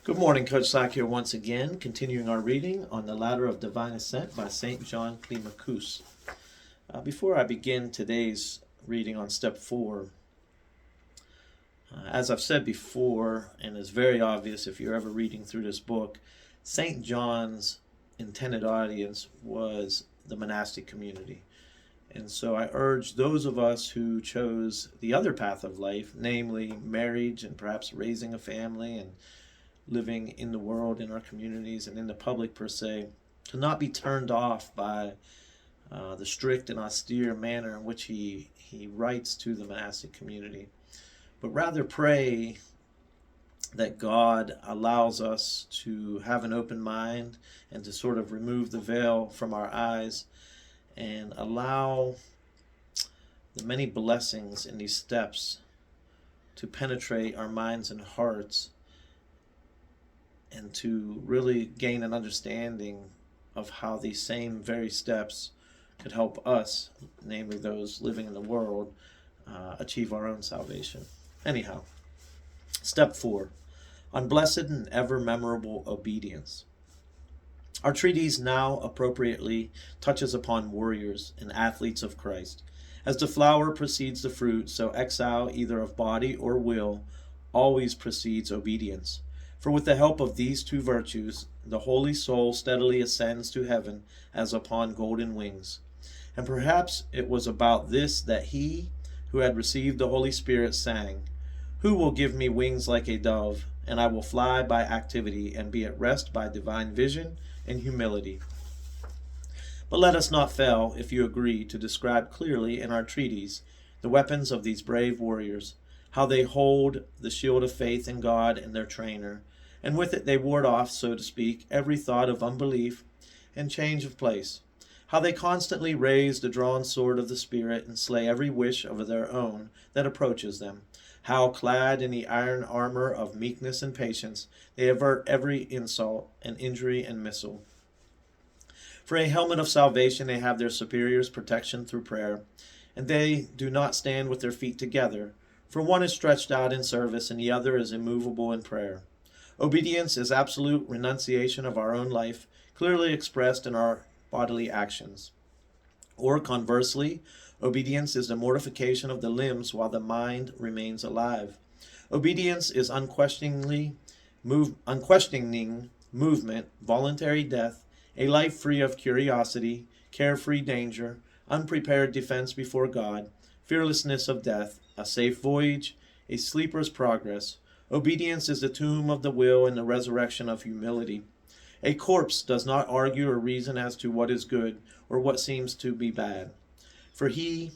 Good morning, Coach Slack here once again, continuing our reading on the Ladder of Divine Ascent by St. John Climacus. Before I begin today's reading on step 4, as I've said before, and is very obvious if you're ever reading through this book, St. John's intended audience was the monastic community. And so I urge those of us who chose the other path of life, namely marriage and perhaps raising a family and living in the world, in our communities, and in the public per se, to not be turned off by the strict and austere manner in which he writes to the monastic community, but rather pray that God allows us to have an open mind and to sort of remove the veil from our eyes and allow the many blessings in these steps to penetrate our minds and hearts, and to really gain an understanding of how these same very steps could help us, namely those living in the world, achieve our own salvation. Anyhow, step 4, on blessed and ever memorable obedience. Our treatise now appropriately touches upon warriors and athletes of Christ. As the flower precedes the fruit, so exile either of body or will always precedes obedience. For with the help of these two virtues, the holy soul steadily ascends to heaven as upon golden wings. And perhaps it was about this that he who had received the Holy Spirit sang, "Who will give me wings like a dove, and I will fly by activity and be at rest by divine vision and humility." But let us not fail, if you agree, to describe clearly in our treatise the weapons of these brave warriors, how they hold the shield of faith in God and their trainer, and with it they ward off, so to speak, every thought of unbelief and change of place, how they constantly raise the drawn sword of the Spirit and slay every wish of their own that approaches them, how, clad in the iron armor of meekness and patience, they avert every insult and injury and missile. For a helmet of salvation they have their superior's protection through prayer, and they do not stand with their feet together, for one is stretched out in service and the other is immovable in prayer. Obedience is absolute renunciation of our own life, clearly expressed in our bodily actions. Or conversely, obedience is the mortification of the limbs while the mind remains alive. Obedience is unquestioning movement, voluntary death, a life free of curiosity, carefree danger, unprepared defense before God, fearlessness of death, a safe voyage, a sleeper's progress. Obedience is the tomb of the will and the resurrection of humility. A corpse does not argue or reason as to what is good or what seems to be bad. For he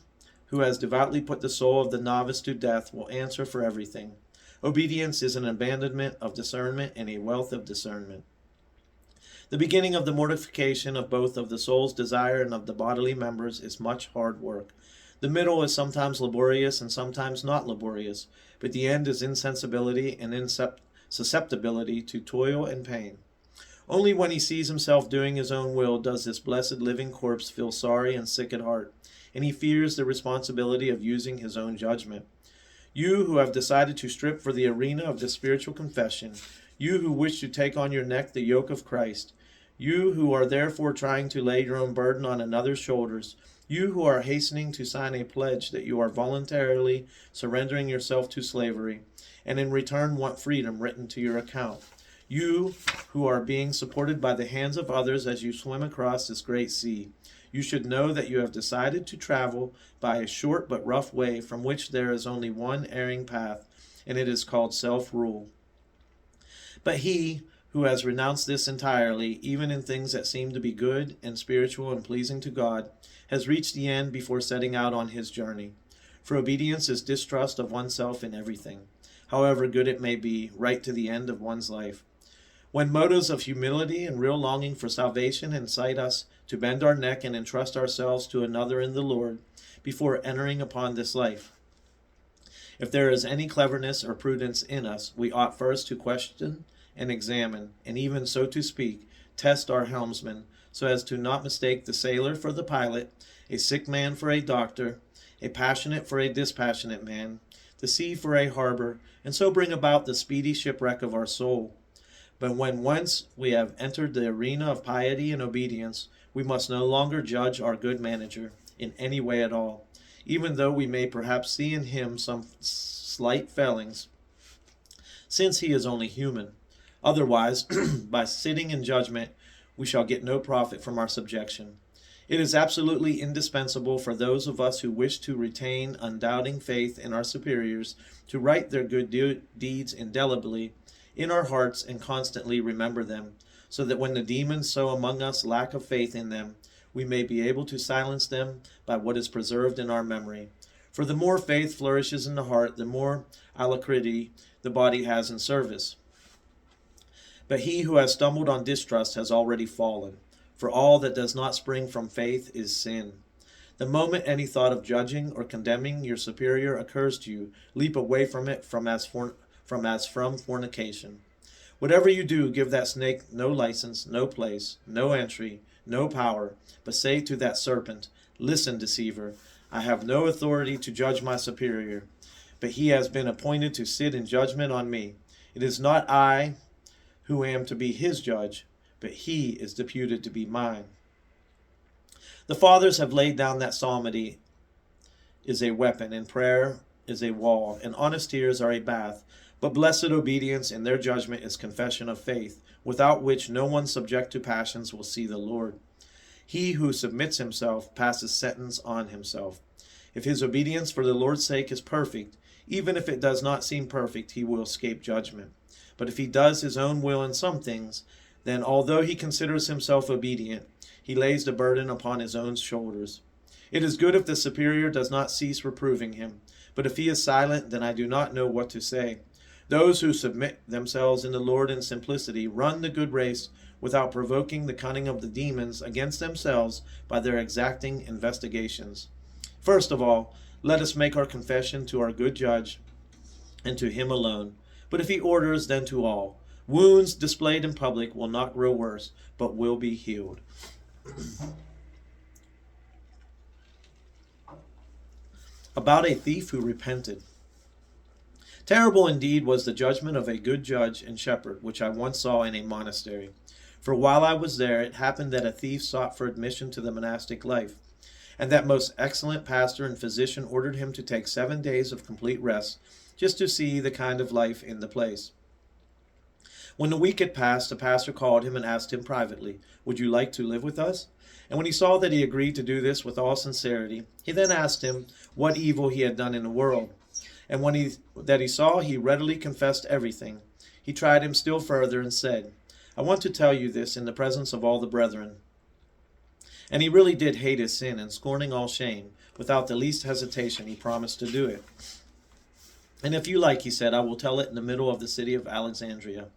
who has devoutly put the soul of the novice to death will answer for everything. Obedience is an abandonment of discernment and a wealth of discernment. The beginning of the mortification of both of the soul's desire and of the bodily members is much hard work. The middle is sometimes laborious and sometimes not laborious, but the end is insensibility and susceptibility to toil and pain. Only when he sees himself doing his own will does this blessed living corpse feel sorry and sick at heart, and he fears the responsibility of using his own judgment. You who have decided to strip for the arena of the spiritual confession, you who wish to take on your neck the yoke of Christ, you who are therefore trying to lay your own burden on another's shoulders, you who are hastening to sign a pledge that you are voluntarily surrendering yourself to slavery, and in return want freedom written to your account, you who are being supported by the hands of others as you swim across this great sea, you should know that you have decided to travel by a short but rough way from which there is only one erring path, and it is called self-rule. But he who has renounced this entirely, even in things that seem to be good and spiritual and pleasing to God, has reached the end before setting out on his journey. For obedience is distrust of oneself in everything, however good it may be, right to the end of one's life. When motives of humility and real longing for salvation incite us to bend our neck and entrust ourselves to another in the Lord before entering upon this life. If there is any cleverness or prudence in us, we ought first to question and examine, and even, so to speak, test our helmsman, so as to not mistake the sailor for the pilot, a sick man for a doctor, a passionate for a dispassionate man, the sea for a harbor, and so bring about the speedy shipwreck of our soul. But when once we have entered the arena of piety and obedience, we must no longer judge our good manager in any way at all, even though we may perhaps see in him some slight failings, since he is only human. Otherwise, by sitting in judgment, we shall get no profit from our subjection. It is absolutely indispensable for those of us who wish to retain undoubting faith in our superiors to write their good deeds indelibly in our hearts and constantly remember them, so that when the demons sow among us lack of faith in them, we may be able to silence them by what is preserved in our memory. For the more faith flourishes in the heart, the more alacrity the body has in service. But he who has stumbled on distrust has already fallen, for all that does not spring from faith is sin. The moment any thought of judging or condemning your superior occurs to you, leap away from it as from fornication. Whatever you do, give that snake no license, no place, no entry, no power, but say to that serpent, "Listen, deceiver, I have no authority to judge my superior, but he has been appointed to sit in judgment on me. It is not I who am to be his judge, but he is deputed to be mine." The fathers have laid down that psalmody is a weapon, and prayer is a wall, and honest tears are a bath, but blessed obedience in their judgment is confession of faith, without which no one subject to passions will see the Lord. He who submits himself passes sentence on himself. If his obedience for the Lord's sake is perfect, even if it does not seem perfect, he will escape judgment. But if he does his own will in some things, then although he considers himself obedient, he lays the burden upon his own shoulders. It is good if the superior does not cease reproving him, but if he is silent, then I do not know what to say. Those who submit themselves in the Lord in simplicity run the good race without provoking the cunning of the demons against themselves by their exacting investigations. First of all, let us make our confession to our good judge and to him alone. But if he orders, then to all. Wounds displayed in public will not grow worse, but will be healed. About a thief who repented. Terrible indeed was the judgment of a good judge and shepherd, which I once saw in a monastery. For while I was there, it happened that a thief sought for admission to the monastic life, and that most excellent pastor and physician ordered him to take 7 days of complete rest, just to see the kind of life in the place. When the week had passed, the pastor called him and asked him privately, "Would you like to live with us?" And when he saw that he agreed to do this with all sincerity, he then asked him what evil he had done in the world. And when he saw he readily confessed everything, he tried him still further and said, "I want to tell you this in the presence of all the brethren." And he really did hate his sin, and scorning all shame, without the least hesitation, he promised to do it. "And if you like," he said, "I will tell it in the middle of the city of Alexandria."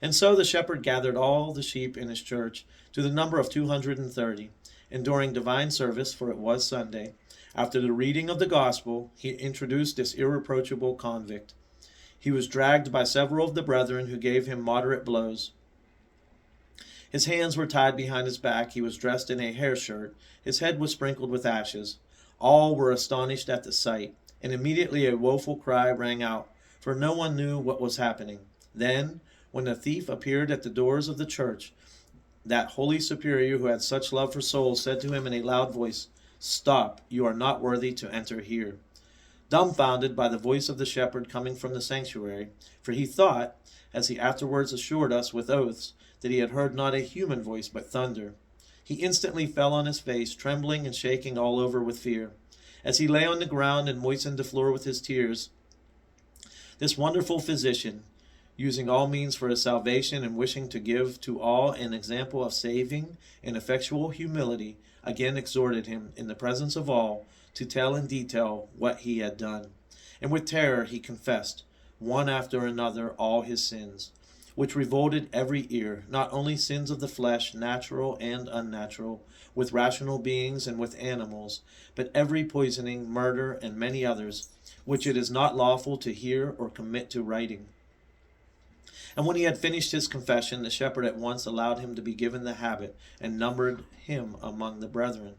And so the shepherd gathered all the sheep in his church to the number of 230, and during divine service, for it was Sunday, after the reading of the gospel, he introduced this irreproachable convict. He was dragged by several of the brethren, who gave him moderate blows. His hands were tied behind his back, he was dressed in a hair shirt, his head was sprinkled with ashes. All were astonished at the sight, and immediately a woeful cry rang out, for no one knew what was happening. Then, when the thief appeared at the doors of the church, that holy superior who had such love for souls said to him in a loud voice, "Stop, you are not worthy to enter here." Dumbfounded by the voice of the shepherd coming from the sanctuary, for he thought, as he afterwards assured us with oaths, that he had heard not a human voice but thunder, he instantly fell on his face, trembling and shaking all over with fear. As he lay on the ground and moistened the floor with his tears, this wonderful physician, using all means for his salvation and wishing to give to all an example of saving and effectual humility, again exhorted him, in the presence of all, to tell in detail what he had done. And with terror he confessed, one after another, all his sins, which revolted every ear, not only sins of the flesh, natural and unnatural, with rational beings and with animals, but every poisoning, murder, and many others, which it is not lawful to hear or commit to writing. And when he had finished his confession, the shepherd at once allowed him to be given the habit, and numbered him among the brethren.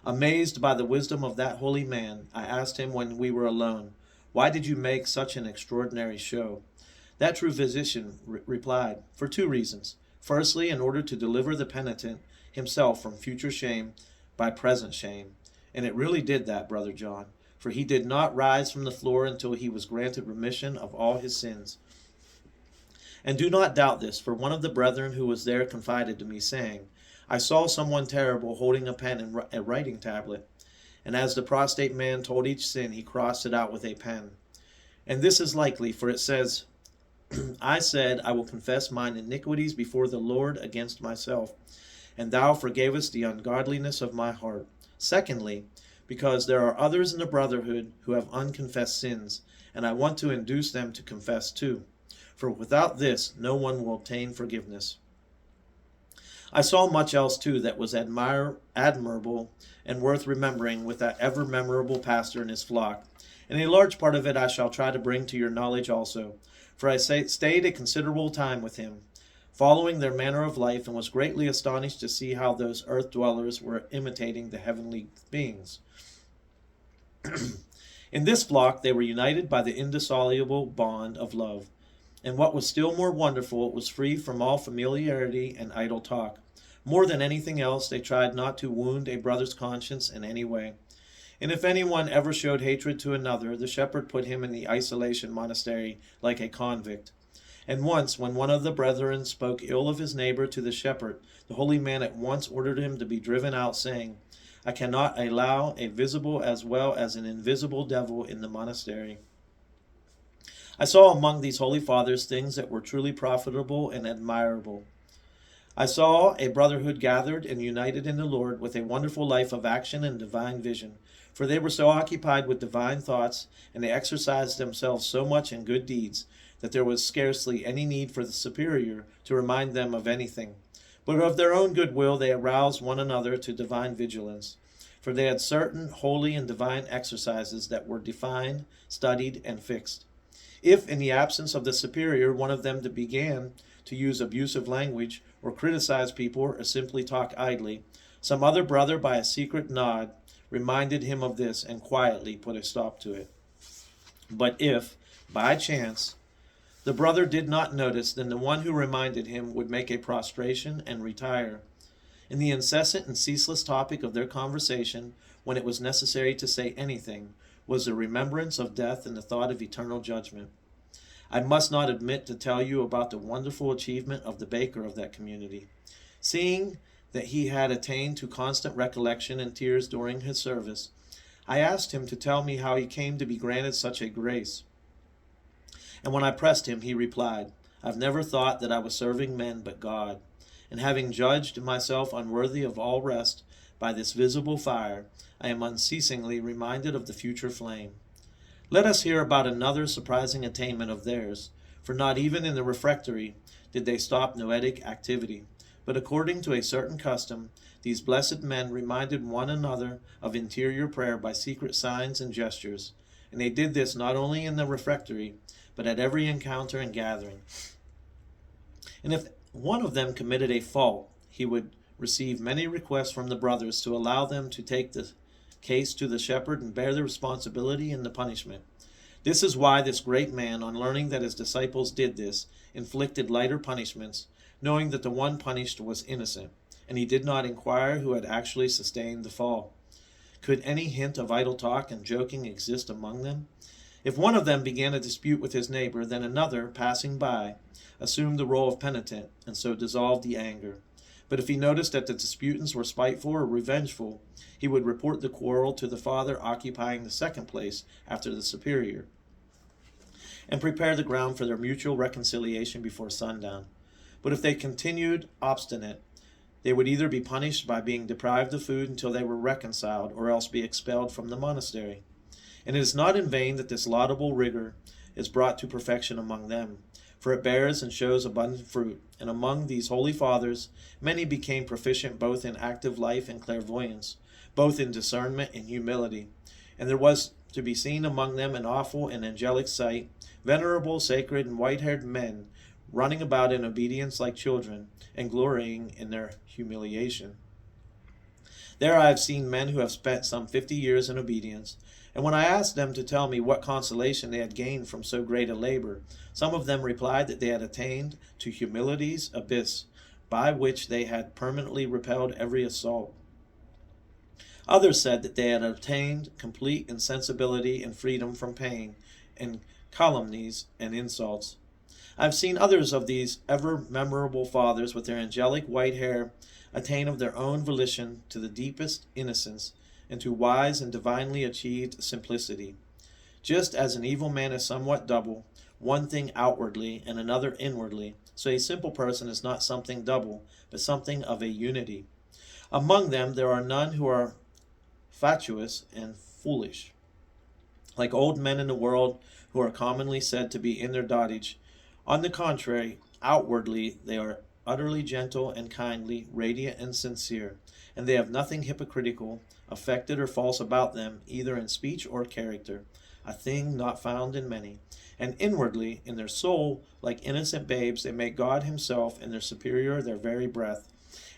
Amazed by the wisdom of that holy man, I asked him when we were alone, "Why did you make such an extraordinary show?" That true physician replied, "For two reasons. Firstly, in order to deliver the penitent himself from future shame by present shame." And it really did that, Brother John, for he did not rise from the floor until he was granted remission of all his sins. And do not doubt this, for one of the brethren who was there confided to me, saying, "I saw someone terrible holding a pen and a writing tablet, and as the prostrate man told each sin, he crossed it out with a pen." And this is likely, for it says, "I said, I will confess mine iniquities before the Lord against myself, and thou forgavest the ungodliness of my heart." Secondly, because there are others in the brotherhood who have unconfessed sins, and I want to induce them to confess too. For without this, no one will obtain forgiveness. I saw much else too that was admirable and worth remembering with that ever memorable pastor and his flock, and a large part of it I shall try to bring to your knowledge also, for I stayed a considerable time with him, following their manner of life, and was greatly astonished to see how those earth dwellers were imitating the heavenly beings. In this flock they were united by the indissoluble bond of love, and what was still more wonderful, it was free from all familiarity and idle talk. More than anything else, they tried not to wound a brother's conscience in any way. And if anyone ever showed hatred to another, the shepherd put him in the isolation monastery like a convict. And once, when one of the brethren spoke ill of his neighbor to the shepherd, the holy man at once ordered him to be driven out, saying, "I cannot allow a visible as well as an invisible devil in the monastery." I saw among these holy fathers things that were truly profitable and admirable. I saw a brotherhood gathered and united in the Lord, with a wonderful life of action and divine vision, for they were so occupied with divine thoughts, and they exercised themselves so much in good deeds, that there was scarcely any need for the superior to remind them of anything. But of their own good will they aroused one another to divine vigilance, for they had certain holy and divine exercises that were defined, studied, and fixed. If, in the absence of the superior, one of them began to use abusive language, or criticize people, or simply talk idly, some other brother, by a secret nod, reminded him of this, and quietly put a stop to it. But if, by chance, the brother did not notice, then the one who reminded him would make a prostration and retire. In the incessant and ceaseless topic of their conversation, when it was necessary to say anything, was the remembrance of death and the thought of eternal judgment. I must not omit to tell you about the wonderful achievement of the baker of that community. Seeing that he had attained to constant recollection and tears during his service, I asked him to tell me how he came to be granted such a grace. And when I pressed him, he replied, "I've never thought that I was serving men but God, and having judged myself unworthy of all rest by this visible fire, I am unceasingly reminded of the future flame." Let us hear about another surprising attainment of theirs, for not even in the refectory did they stop noetic activity, but according to a certain custom, these blessed men reminded one another of interior prayer by secret signs and gestures, and they did this not only in the refectory, but at every encounter and gathering. And if one of them committed a fault, he would receive many requests from the brothers to allow them to take the case to the shepherd and bear the responsibility and the punishment. This is why this great man, on learning that his disciples did this, inflicted lighter punishments, knowing that the one punished was innocent, and he did not inquire who had actually sustained the fall. Could any hint of idle talk and joking exist among them? If one of them began a dispute with his neighbor, then another, passing by, assumed the role of penitent, and so dissolved the anger. But if he noticed that the disputants were spiteful or revengeful, he would report the quarrel to the father occupying the second place after the superior, and prepare the ground for their mutual reconciliation before sundown. But if they continued obstinate, they would either be punished by being deprived of food until they were reconciled, or else be expelled from the monastery. And it is not in vain that this laudable rigor is brought to perfection among them, for it bears and shows abundant fruit. And among these holy fathers, many became proficient both in active life and clairvoyance, both in discernment and humility. And there was to be seen among them an awful and angelic sight, venerable, sacred, and white-haired men running about in obedience like children, and glorying in their humiliation. There I have seen men who have spent some 50 years in obedience, And when I asked them to tell me what consolation they had gained from so great a labor, some of them replied that they had attained to humility's abyss, by which they had permanently repelled every assault. Others said that they had obtained complete insensibility and freedom from pain and calumnies and insults. I have seen others of these ever memorable fathers with their angelic white hair attain of their own volition to the deepest innocence and to wise and divinely achieved simplicity. Just as an evil man is somewhat double, one thing outwardly and another inwardly, so a simple person is not something double, but something of a unity. Among them there are none who are fatuous and foolish, like old men in the world who are commonly said to be in their dotage. On the contrary, outwardly they are utterly gentle and kindly, radiant and sincere, and they have nothing hypocritical, affected, or false about them, either in speech or character, a thing not found in many. And inwardly, in their soul, like innocent babes, they make God himself and their superior their very breath.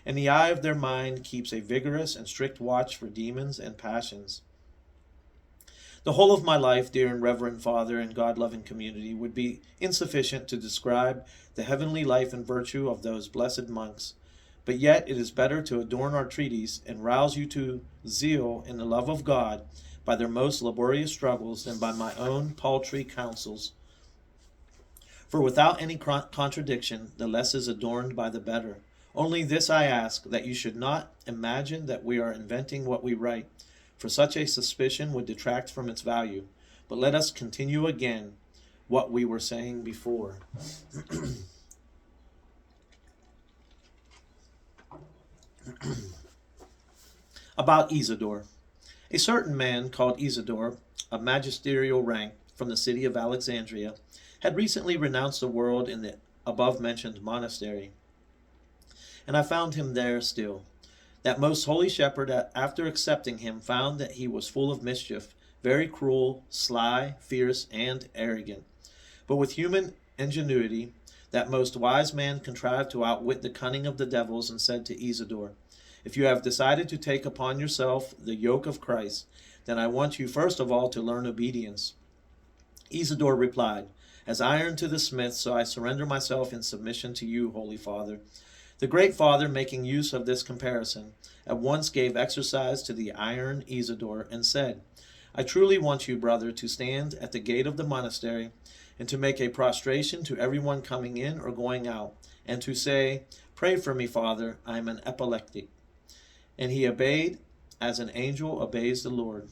And the eye of their mind keeps a vigorous and strict watch for demons and passions. The whole of my life, dear and reverend Father and God-loving community, would be insufficient to describe the heavenly life and virtue of those blessed monks. But yet it is better to adorn our treatise and rouse you to zeal in the love of God by their most laborious struggles than by my own paltry counsels. For without any contradiction, the less is adorned by the better. Only this I ask, that you should not imagine that we are inventing what we write, for such a suspicion would detract from its value. But let us continue again what we were saying before. About Isidore. A certain man called Isidore, of magisterial rank, from the city of Alexandria, had recently renounced the world in the above-mentioned monastery, and I found him there still. That most holy shepherd, after accepting him, found that he was full of mischief, very cruel, sly, fierce, and arrogant. But with human ingenuity, that most wise man contrived to outwit the cunning of the devils, and said to Isidore, "If you have decided to take upon yourself the yoke of Christ, then I want you first of all to learn obedience." Isidore replied, "As iron to the smith, so I surrender myself in submission to you, Holy Father." The great father, making use of this comparison, at once gave exercise to the iron Isidore, and said, "I truly want you, brother, to stand at the gate of the monastery, and to make a prostration to everyone coming in or going out, and to say, 'Pray for me, Father, I am an epileptic.'" And he obeyed as an angel obeys the Lord.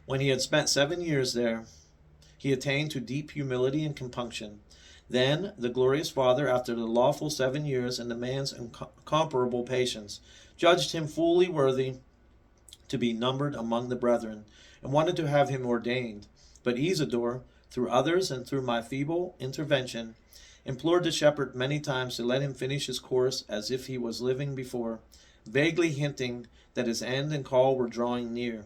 When he had spent 7 years there, he attained to deep humility and compunction. Then the glorious Father, after the lawful 7 years and the man's incomparable patience, judged him fully worthy to be numbered among the brethren, and wanted to have him ordained. But Isidore, through others and through my feeble intervention, implored the shepherd many times to let him finish his course as if he was living before, vaguely hinting that his end and call were drawing near.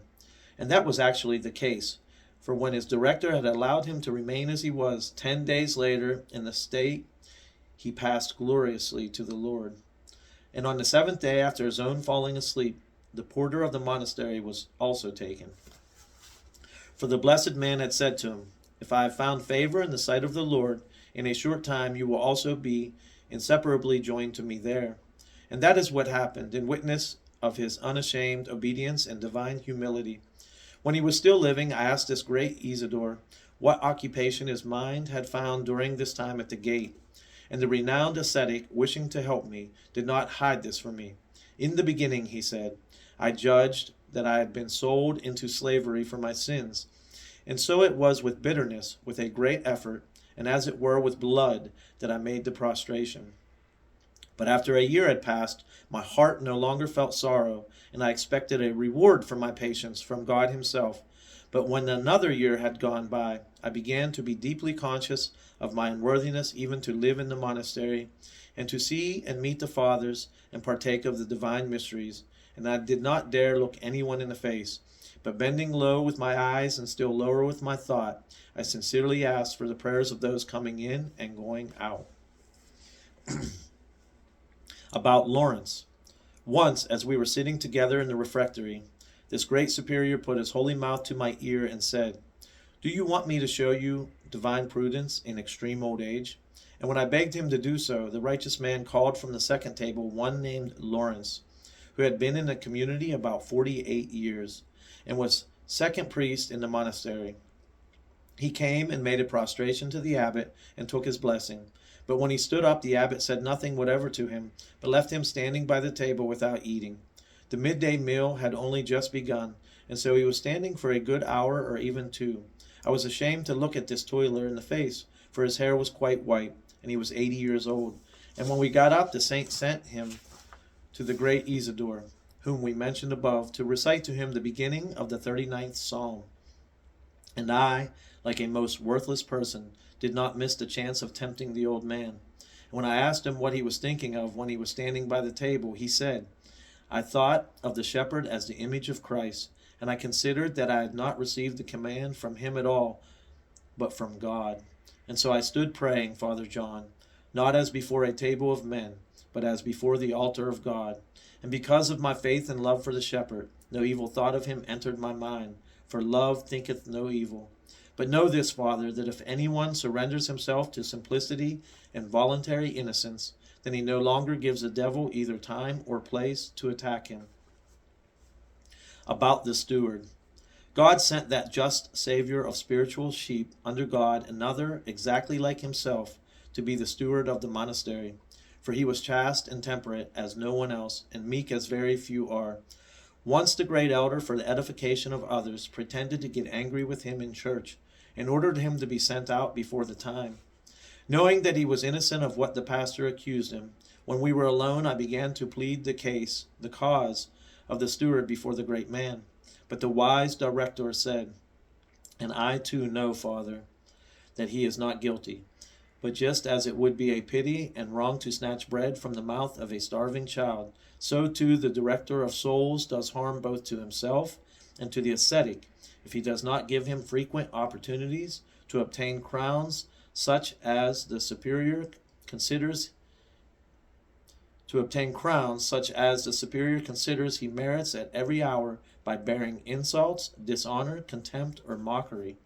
And that was actually the case. For when his director had allowed him to remain as he was, 10 days later, in the state, he passed gloriously to the Lord. And on the 7th day, after his own falling asleep, the porter of the monastery was also taken. For the blessed man had said to him, "If I have found favor in the sight of the Lord, in a short time you will also be inseparably joined to me there." And that is what happened, in witness of his unashamed obedience and divine humility. When he was still living, I asked this great Isidore what occupation his mind had found during this time at the gate. And the renowned ascetic, wishing to help me, did not hide this from me. "In the beginning," he said, "I judged that I had been sold into slavery for my sins. And so it was with bitterness, with a great effort, and as it were with blood, that I made the prostration. But after a year had passed, my heart no longer felt sorrow, and I expected a reward for my patience from God himself. But when another year had gone by, I began to be deeply conscious of my unworthiness even to live in the monastery, and to see and meet the fathers, and partake of the divine mysteries. And I did not dare look anyone in the face, but bending low with my eyes and still lower with my thought, I sincerely asked for the prayers of those coming in and going out." About Lawrence. Once, as we were sitting together in the refectory, This great superior put his holy mouth to my ear and said, "Do you want me to show you divine prudence in extreme old age?" And when I begged him to do so, the righteous man called from the second table one named Lawrence, who had been in the community about 48 years, and was second priest in the monastery. He came and made a prostration to the abbot and took his blessing. But when he stood up, the abbot said nothing whatever to him, but left him standing by the table without eating. The midday meal had only just begun, and so he was standing for a good hour or even two. I was ashamed to look at this toiler in the face, for his hair was quite white, and he was 80 years old. And when we got up, the saint sent him to the great Isidore, whom we mentioned above, to recite to him the beginning of the 39th Psalm. And I, like a most worthless person, did not miss the chance of tempting the old man. And when I asked him what he was thinking of when he was standing by the table, he said, "I thought of the shepherd as the image of Christ, and I considered that I had not received the command from him at all, but from God. And so I stood praying, Father John, not as before a table of men, but as before the altar of God. And because of my faith and love for the shepherd, no evil thought of him entered my mind, for love thinketh no evil. But know this, Father, that if anyone surrenders himself to simplicity and voluntary innocence, then he no longer gives the devil either time or place to attack him." About the steward. God sent that just Savior of spiritual sheep under God another exactly like himself to be the steward of the monastery. For he was chaste and temperate as no one else, and meek as very few are. Once the great elder, for the edification of others, pretended to get angry with him in church, and ordered him to be sent out before the time. Knowing that he was innocent of what the pastor accused him, when we were alone I began to plead the cause of the steward before the great man. But the wise director said, "And I too know, Father, that he is not guilty. But just as it would be a pity and wrong to snatch bread from the mouth of a starving child, so too the director of souls does harm both to himself and to the ascetic, if he does not give him frequent opportunities to obtain crowns such as the superior considers he merits at every hour by bearing insults, dishonor, contempt, or mockery.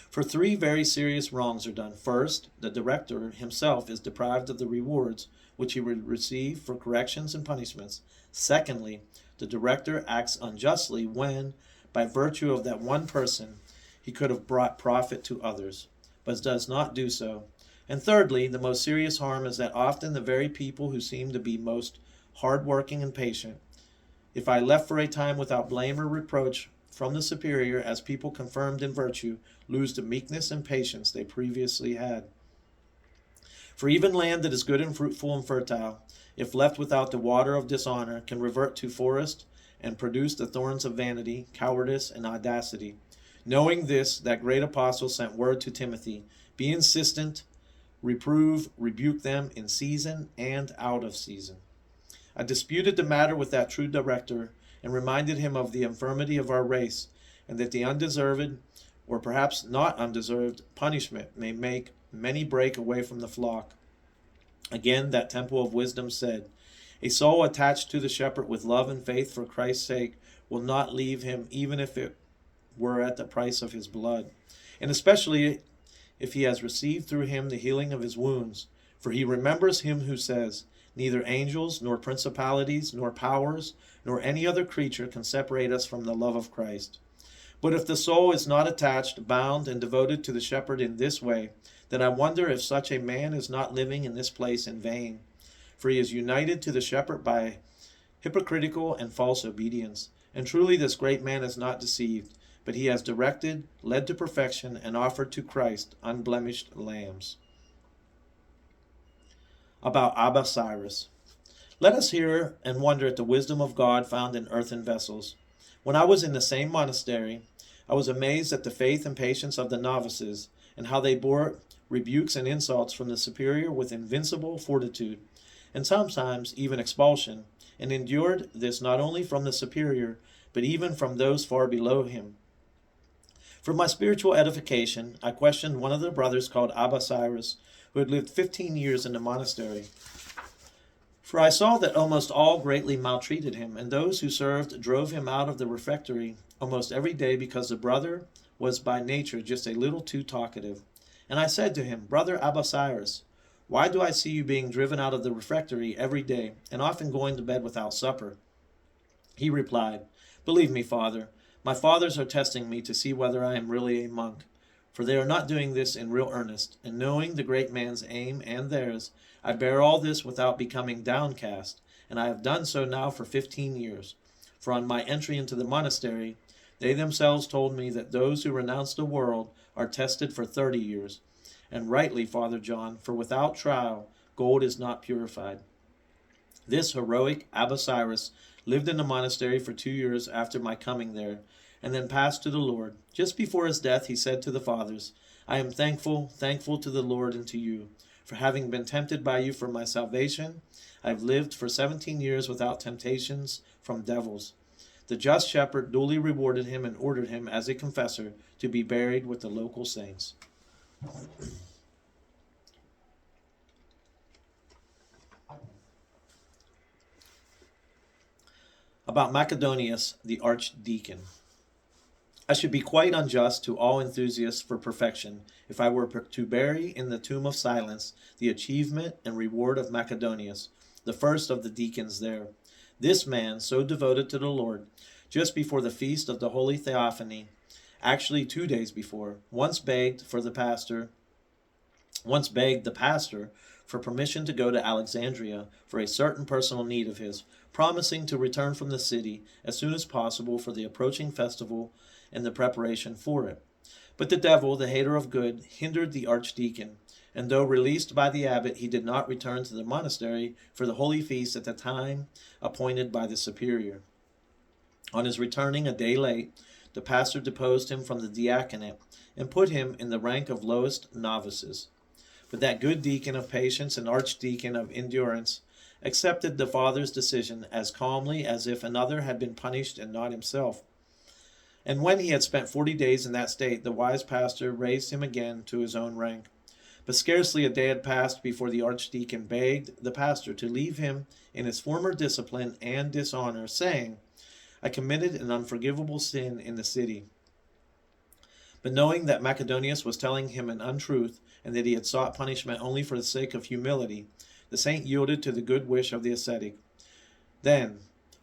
For three very serious wrongs are done. First, the director himself is deprived of the rewards which he would receive for corrections and punishments. Secondly, the director acts unjustly when, by virtue of that one person, he could have brought profit to others, but does not do so. And thirdly, the most serious harm is that often the very people who seem to be most hard-working and patient, if I left for a time without blame or reproach from the superior, as people confirmed in virtue, lose the meekness and patience they previously had. For even land that is good and fruitful and fertile, if left without the water of dishonor, can revert to forest and produce the thorns of vanity, cowardice, and audacity. Knowing this, that great apostle sent word to Timothy, "Be insistent, reprove, rebuke them in season and out of season." I disputed the matter with that true director, and reminded him of the infirmity of our race, and that the undeserved, or perhaps not undeserved, punishment may make many break away from the flock. Again, that temple of wisdom said, "A soul attached to the shepherd with love and faith for Christ's sake will not leave him, even if it were at the price of his blood, and especially if he has received through him the healing of his wounds. For he remembers him who says, 'Neither angels, nor principalities, nor powers, nor any other creature can separate us from the love of Christ.' But if the soul is not attached, bound, and devoted to the shepherd in this way, then I wonder if such a man is not living in this place in vain. For he is united to the shepherd by hypocritical and false obedience. And truly this great man is not deceived, but he has directed, led to perfection, and offered to Christ unblemished lambs." About Abba Cyrus. Let us hear and wonder at the wisdom of God found in earthen vessels. When I was in the same monastery, I was amazed at the faith and patience of the novices, and how they bore rebukes and insults from the superior with invincible fortitude, and sometimes even expulsion, and endured this not only from the superior, but even from those far below him. For my spiritual edification, I questioned one of the brothers called Abba Cyrus, who had lived 15 years in the monastery. For I saw that almost all greatly maltreated him, and those who served drove him out of the refectory almost every day because the brother was by nature just a little too talkative. And I said to him, Brother Abasiris, why do I see you being driven out of the refectory every day, and often going to bed without supper? He replied, Believe me, Father, my fathers are testing me to see whether I am really a monk, for they are not doing this in real earnest, and knowing the great man's aim and theirs, I bear all this without becoming downcast, and I have done so now for 15 years. For on my entry into the monastery, they themselves told me that those who renounce the world are tested for 30 years. And rightly, Father John, for without trial, gold is not purified. This heroic Abasiris lived in the monastery for 2 years after my coming there, and then passed to the Lord. Just before his death, he said to the fathers, I am thankful to the Lord and to you, for having been tempted by you for my salvation. I have lived for 17 years without temptations from devils. The just shepherd duly rewarded him and ordered him, as a confessor, to be buried with the local saints. About Macedonius, the archdeacon. I should be quite unjust to all enthusiasts for perfection if I were to bury in the tomb of silence the achievement and reward of Macedonius, the first of the deacons there. This man, so devoted to the Lord, just before the feast of the Holy Theophany, actually 2 days before, once begged the pastor for permission to go to Alexandria for a certain personal need of his, promising to return from the city as soon as possible for the approaching festival and the preparation for it. But the devil, the hater of good, hindered the archdeacon, and though released by the abbot, he did not return to the monastery for the holy feast at the time appointed by the superior. On his returning a day late, the pastor deposed him from the diaconate and put him in the rank of lowest novices. But that good deacon of patience and archdeacon of endurance accepted the father's decision as calmly as if another had been punished and not himself. And when he had spent 40 days in that state, the wise pastor raised him again to his own rank. But scarcely a day had passed before the archdeacon begged the pastor to leave him in his former discipline and dishonor, saying, I committed an unforgivable sin in the city. But knowing that Macedonius was telling him an untruth, and that he had sought punishment only for the sake of humility, the saint yielded to the good wish of the ascetic. Then,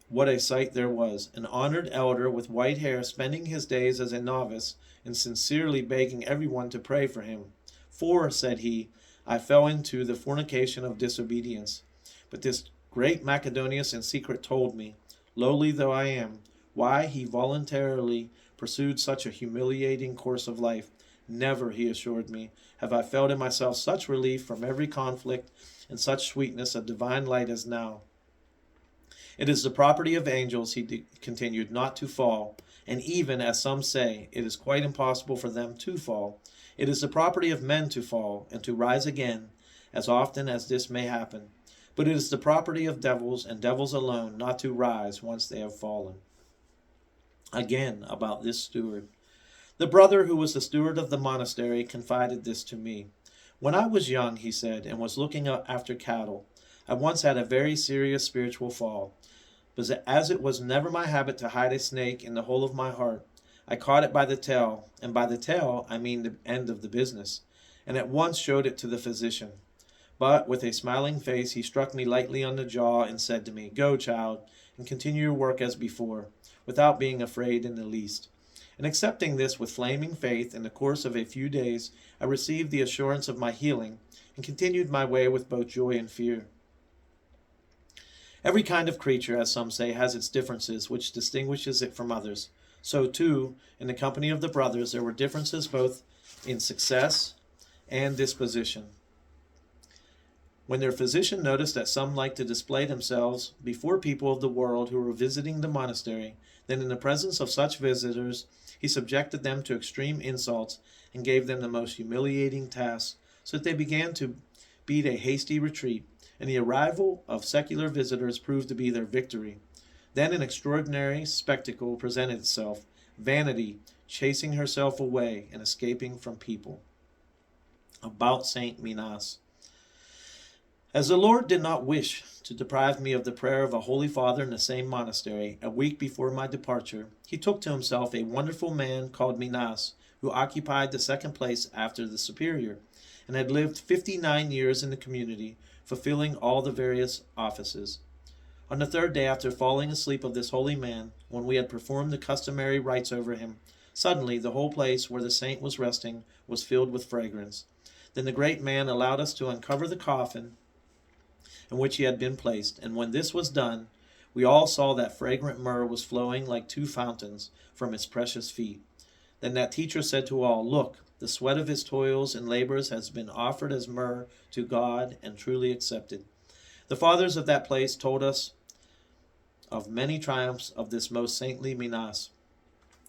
what a sight there was! An honored elder with white hair spending his days as a novice and sincerely begging everyone to pray for him. For, said he, I fell into the fornication of disobedience. But this great Macedonius in secret told me, lowly though I am, why he voluntarily pursued such a humiliating course of life. Never, he assured me, have I felt in myself such relief from every conflict and such sweetness of divine light as now. It is the property of angels, he continued, not to fall, and even, as some say, it is quite impossible for them to fall. It is the property of men to fall, and to rise again, as often as this may happen. But it is the property of devils, and devils alone, not to rise once they have fallen. Again, about this steward. The brother who was the steward of the monastery confided this to me. When I was young, he said, and was looking after cattle, I once had a very serious spiritual fall. But as it was never my habit to hide a snake in the hole of my heart, I caught it by the tail, and by the tail I mean the end of the business, and at once showed it to the physician. But with a smiling face he struck me lightly on the jaw and said to me, Go, child, and continue your work as before, without being afraid in the least. And accepting this with flaming faith, in the course of a few days I received the assurance of my healing, and continued my way with both joy and fear. Every kind of creature, as some say, has its differences, which distinguishes it from others. So, too, in the company of the brothers, there were differences both in success and disposition. When their physician noticed that some liked to display themselves before people of the world who were visiting the monastery, then in the presence of such visitors he subjected them to extreme insults and gave them the most humiliating tasks, so that they began to beat a hasty retreat, and the arrival of secular visitors proved to be their victory. Then an extraordinary spectacle presented itself, vanity chasing herself away and escaping from people. About Saint Minas. As the Lord did not wish to deprive me of the prayer of a holy father in the same monastery, a week before my departure, he took to himself a wonderful man called Minas, who occupied the second place after the superior, and had lived 59 years in the community, fulfilling all the various offices. On the third day after falling asleep of this holy man, when we had performed the customary rites over him, suddenly the whole place where the saint was resting was filled with fragrance. Then the great man allowed us to uncover the coffin in which he had been placed, and when this was done, we all saw that fragrant myrrh was flowing like two fountains from its precious feet. Then that teacher said to all, "Look, the sweat of his toils and labors has been offered as myrrh to God and truly accepted." The fathers of that place told us of many triumphs of this most saintly Minas,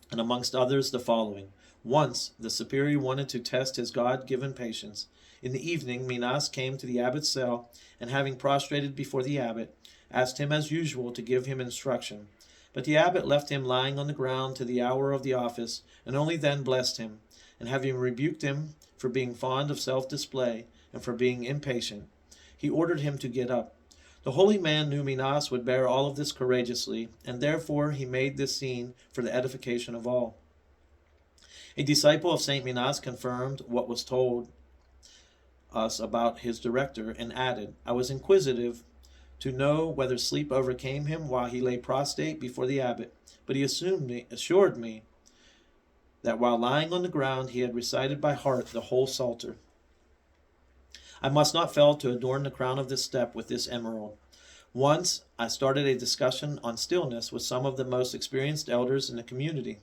and amongst others the following. Once the superior wanted to test his God-given patience. In the evening, Minas came to the abbot's cell, and having prostrated before the abbot, asked him as usual to give him instruction. But the abbot left him lying on the ground to the hour of the office, and only then blessed him, and having rebuked him for being fond of self-display and for being impatient, he ordered him to get up. The holy man knew Minas would bear all of this courageously, and therefore he made this scene for the edification of all. A disciple of Saint Minas confirmed what was told us about his director, and added, "I was inquisitive to know whether sleep overcame him while he lay prostrate before the abbot, but he assured me that while lying on the ground he had recited by heart the whole Psalter. I must not fail to adorn the crown of this step with this emerald. Once I started a discussion on stillness with some of the most experienced elders in the community.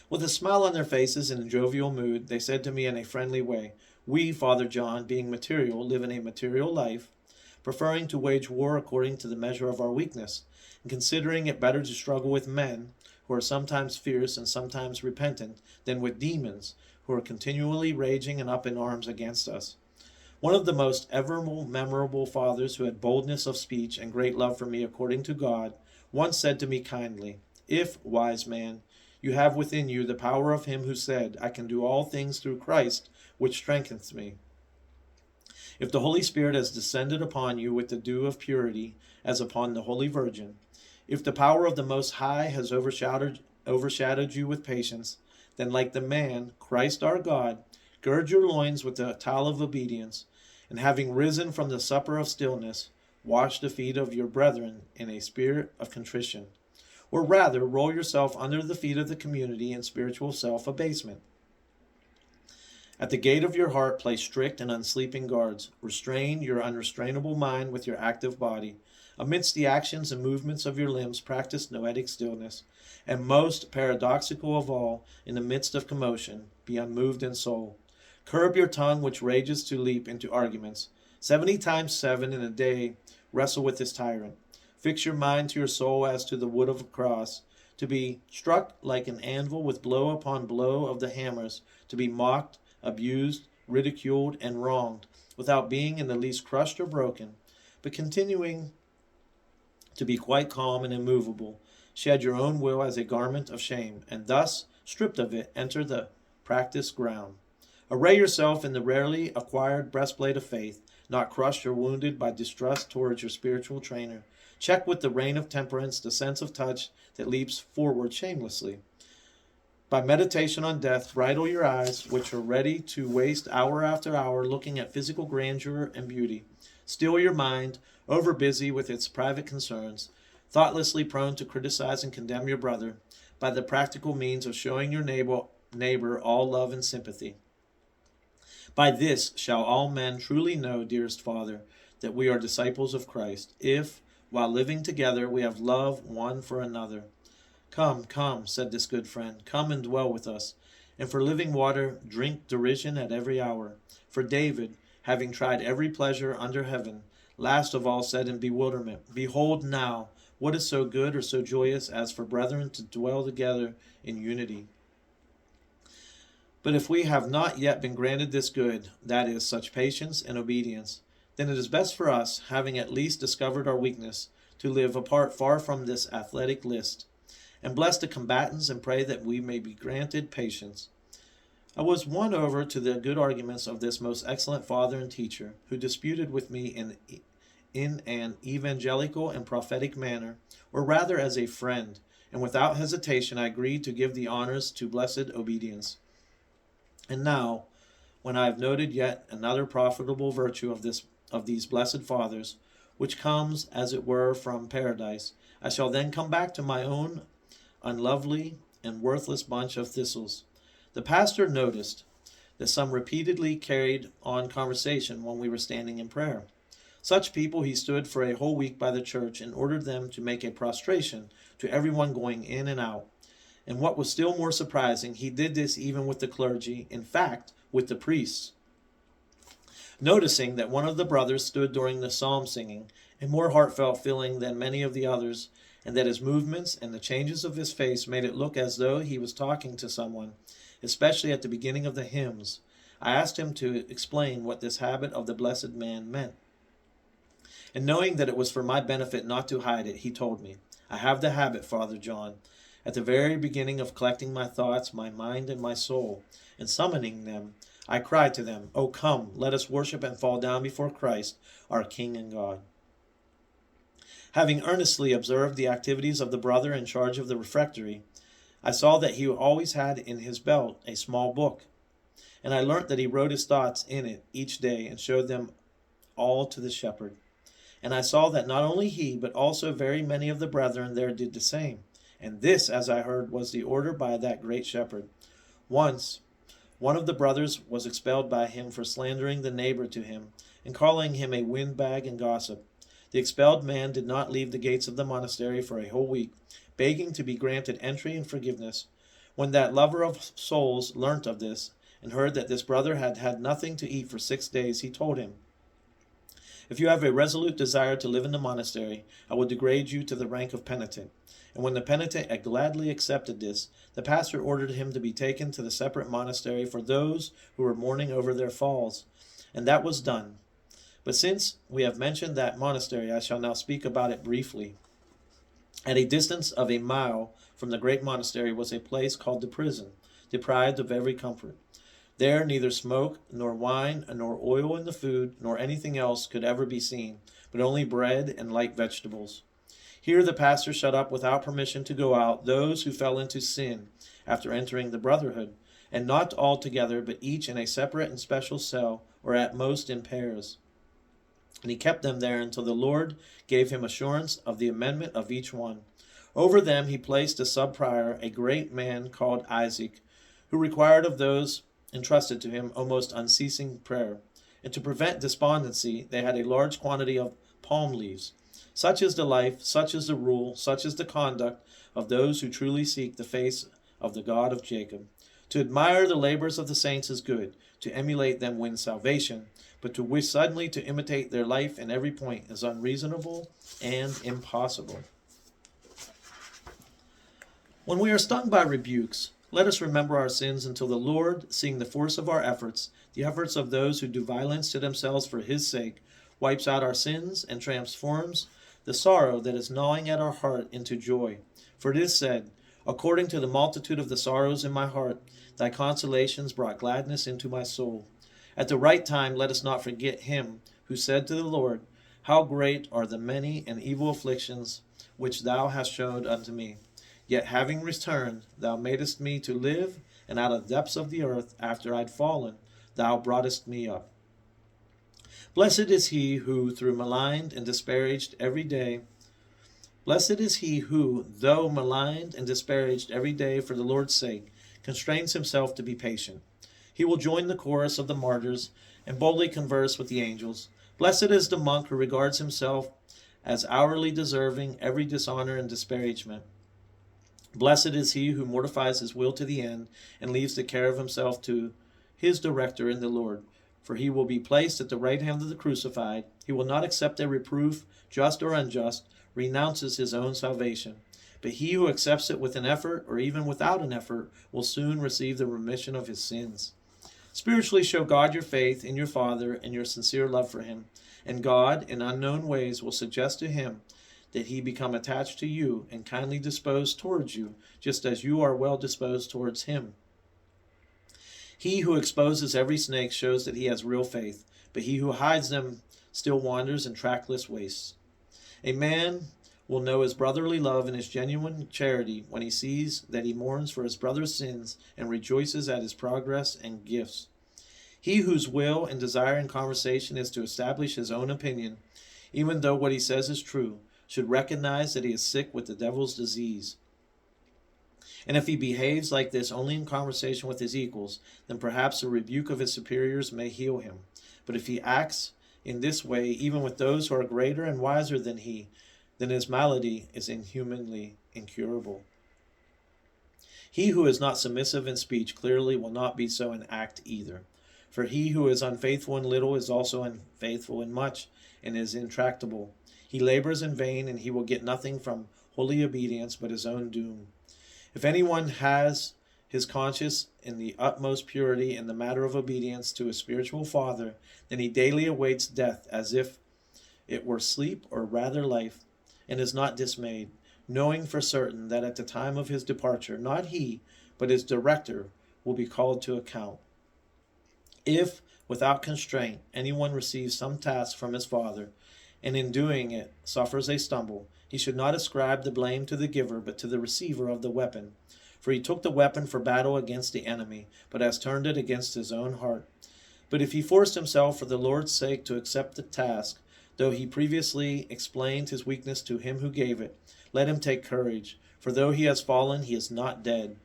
With a smile on their faces and a jovial mood, they said to me in a friendly way, 'We, Father John, being material, live in a material life, preferring to wage war according to the measure of our weakness, and considering it better to struggle with men, who are sometimes fierce and sometimes repentant, than with demons, who are continually raging and up in arms against us.' One of the most ever memorable fathers, who had boldness of speech and great love for me according to God, once said to me kindly, 'If, wise man, you have within you the power of him who said, I can do all things through Christ, which strengthens me. If the Holy Spirit has descended upon you with the dew of purity, as upon the Holy Virgin, if the power of the Most High has overshadowed you with patience, then like the man, Christ our God, gird your loins with the towel of obedience, and having risen from the supper of stillness, wash the feet of your brethren in a spirit of contrition. Or rather, roll yourself under the feet of the community in spiritual self-abasement. At the gate of your heart place strict and unsleeping guards. Restrain your unrestrainable mind with your active body. Amidst the actions and movements of your limbs, practice noetic stillness. And most paradoxical of all, in the midst of commotion, be unmoved in soul. Curb your tongue, which rages to leap into arguments. 70 times 7 in a day, wrestle with this tyrant. Fix your mind to your soul as to the wood of a cross, to be struck like an anvil with blow upon blow of the hammers, to be mocked, abused, ridiculed, and wronged, without being in the least crushed or broken, but continuing to be quite calm and immovable. Shed your own will as a garment of shame, and thus, stripped of it, enter the practiced ground. Array yourself in the rarely acquired breastplate of faith, not crushed or wounded by distrust towards your spiritual trainer. Check with the rein of temperance the sense of touch that leaps forward shamelessly. By meditation on death, bridle your eyes, which are ready to waste hour after hour looking at physical grandeur and beauty. Still your mind, over busy with its private concerns, thoughtlessly prone to criticize and condemn your brother, by the practical means of showing your neighbor all love and sympathy. By this shall all men truly know, dearest Father, that we are disciples of Christ, if, while living together, we have love one for another. Come, come, said this good friend, come and dwell with us, and for living water drink derision at every hour. For David, having tried every pleasure under heaven, last of all said in bewilderment, Behold now, what is so good or so joyous as for brethren to dwell together in unity? But if we have not yet been granted this good, that is, such patience and obedience, then it is best for us, having at least discovered our weakness, to live apart far from this athletic list, and bless the combatants and pray that we may be granted patience. I was won over to the good arguments of this most excellent father and teacher, who disputed with me in an evangelical and prophetic manner, or rather as a friend, and without hesitation I agreed to give the honors to blessed obedience. And now, when I have noted yet another profitable virtue of these blessed fathers, which comes, as it were, from paradise, I shall then come back to my own unlovely and worthless bunch of thistles. The pastor noticed that some repeatedly carried on conversation when we were standing in prayer. Such people he stood for a whole week by the church and ordered them to make a prostration to everyone going in and out. And what was still more surprising, he did this even with the clergy, in fact, with the priests. Noticing that one of the brothers stood during the psalm singing, a more heartfelt feeling than many of the others, and that his movements and the changes of his face made it look as though he was talking to someone, especially at the beginning of the hymns, I asked him to explain what this habit of the blessed man meant. And knowing that it was for my benefit not to hide it, he told me, I have the habit, Father John, at the very beginning of collecting my thoughts, my mind, and my soul, and summoning them, I cry to them, O come, let us worship and fall down before Christ, our King and God. Having earnestly observed the activities of the brother in charge of the refectory, I saw that he always had in his belt a small book, and I learnt that he wrote his thoughts in it each day and showed them all to the shepherd. And I saw that not only he, but also very many of the brethren there did the same. And this, as I heard, was the order by that great shepherd. Once, one of the brothers was expelled by him for slandering the neighbor to him, and calling him a windbag and gossip. The expelled man did not leave the gates of the monastery for a whole week, begging to be granted entry and forgiveness. When that lover of souls learnt of this, and heard that this brother had had nothing to eat for 6 days, he told him, If you have a resolute desire to live in the monastery, I will degrade you to the rank of penitent. And when the penitent had gladly accepted this, the pastor ordered him to be taken to the separate monastery for those who were mourning over their falls. And that was done. But since we have mentioned that monastery, I shall now speak about it briefly. At a distance of a mile from the great monastery was a place called the prison, deprived of every comfort. There neither smoke, nor wine, nor oil in the food, nor anything else could ever be seen, but only bread and light vegetables. Here the pastor shut up without permission to go out those who fell into sin after entering the brotherhood, and not all together, but each in a separate and special cell, or at most in pairs. And he kept them there until the Lord gave him assurance of the amendment of each one. Over them he placed a sub-prior, a great man called Isaac, who required of those entrusted to him almost unceasing prayer. And to prevent despondency, they had a large quantity of palm leaves. Such is the life, such is the rule, such is the conduct of those who truly seek the face of the God of Jacob. To admire the labors of the saints is good, to emulate them wins salvation, but to wish suddenly to imitate their life in every point is unreasonable and impossible. When we are stung by rebukes, let us remember our sins until the Lord, seeing the force of our efforts, the efforts of those who do violence to themselves for his sake, wipes out our sins and transforms the sorrow that is gnawing at our heart into joy. For it is said, According to the multitude of the sorrows in my heart, thy consolations brought gladness into my soul. At the right time let us not forget him who said to the Lord, How great are the many and evil afflictions which thou hast showed unto me. Yet having returned, thou madest me to live, and out of the depths of the earth, after I had fallen, thou broughtest me up. Blessed is he who, though maligned and disparaged every day for the Lord's sake, constrains himself to be patient. He will join the chorus of the martyrs and boldly converse with the angels. Blessed is the monk who regards himself as hourly deserving every dishonor and disparagement. Blessed is he who mortifies his will to the end and leaves the care of himself to his director in the Lord. For he will be placed at the right hand of the crucified. He will not accept a reproof, just or unjust, renounces his own salvation. But he who accepts it with an effort, or even without an effort, will soon receive the remission of his sins. Spiritually show God your faith in your Father and your sincere love for him, and God, in unknown ways, will suggest to him that he become attached to you and kindly disposed towards you, just as you are well disposed towards him. He who exposes every snake shows that he has real faith, but he who hides them still wanders in trackless wastes. A man will know his brotherly love and his genuine charity when he sees that he mourns for his brother's sins and rejoices at his progress and gifts. He whose will and desire in conversation is to establish his own opinion, even though what he says is true, should recognize that he is sick with the devil's disease. And if he behaves like this only in conversation with his equals, then perhaps a rebuke of his superiors may heal him. But if he acts in this way even with those who are greater and wiser than he, then his malady is inhumanly incurable. He who is not submissive in speech clearly will not be so in act either. For he who is unfaithful in little is also unfaithful in much, and is intractable. He labors in vain, and he will get nothing from holy obedience but his own doom. If anyone has his conscience in the utmost purity in the matter of obedience to his spiritual father, then he daily awaits death as if it were sleep or rather life, and is not dismayed, knowing for certain that at the time of his departure, not he, but his director will be called to account. If, without constraint, anyone receives some task from his father, and in doing it suffers a stumble, he should not ascribe the blame to the giver, but to the receiver of the weapon. For he took the weapon for battle against the enemy, but has turned it against his own heart. But if he forced himself for the Lord's sake to accept the task, though he previously explained his weakness to him who gave it, let him take courage, for though he has fallen, he is not dead.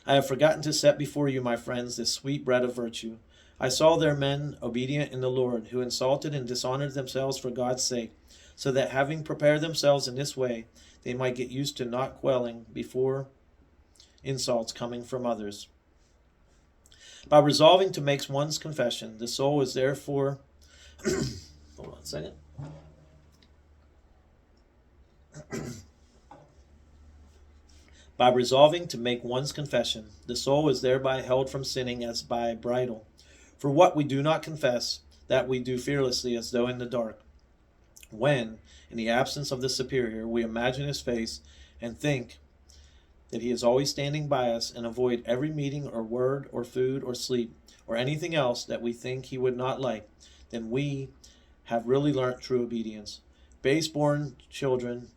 I have forgotten to set before you, my friends, this sweet bread of virtue. I saw there men obedient in the Lord, who insulted and dishonored themselves for God's sake, so that having prepared themselves in this way, they might get used to not quelling before insults coming from others. By resolving to make one's confession, the soul is therefore hold on a second. By resolving to make one's confession, the soul is thereby held from sinning as by a bridle. For what we do not confess, that we do fearlessly as though in the dark. When, in the absence of the superior, we imagine his face and think that he is always standing by us, and avoid every meeting or word or food or sleep or anything else that we think he would not like, then we have really learnt true obedience. Base-born children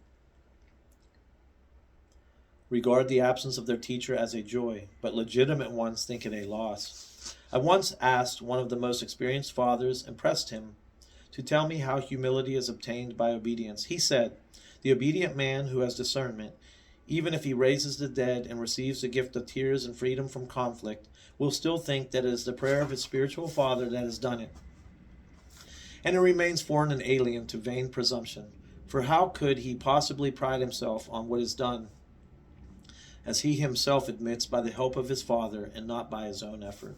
regard the absence of their teacher as a joy, but legitimate ones think it a loss. I once asked one of the most experienced fathers and pressed him to tell me how humility is obtained by obedience. He said, "The obedient man who has discernment, even if he raises the dead and receives the gift of tears and freedom from conflict, will still think that it is the prayer of his spiritual father that has done it. And it remains foreign and alien to vain presumption. For how could he possibly pride himself on what is done, as he himself admits, by the help of his Father and not by his own effort?"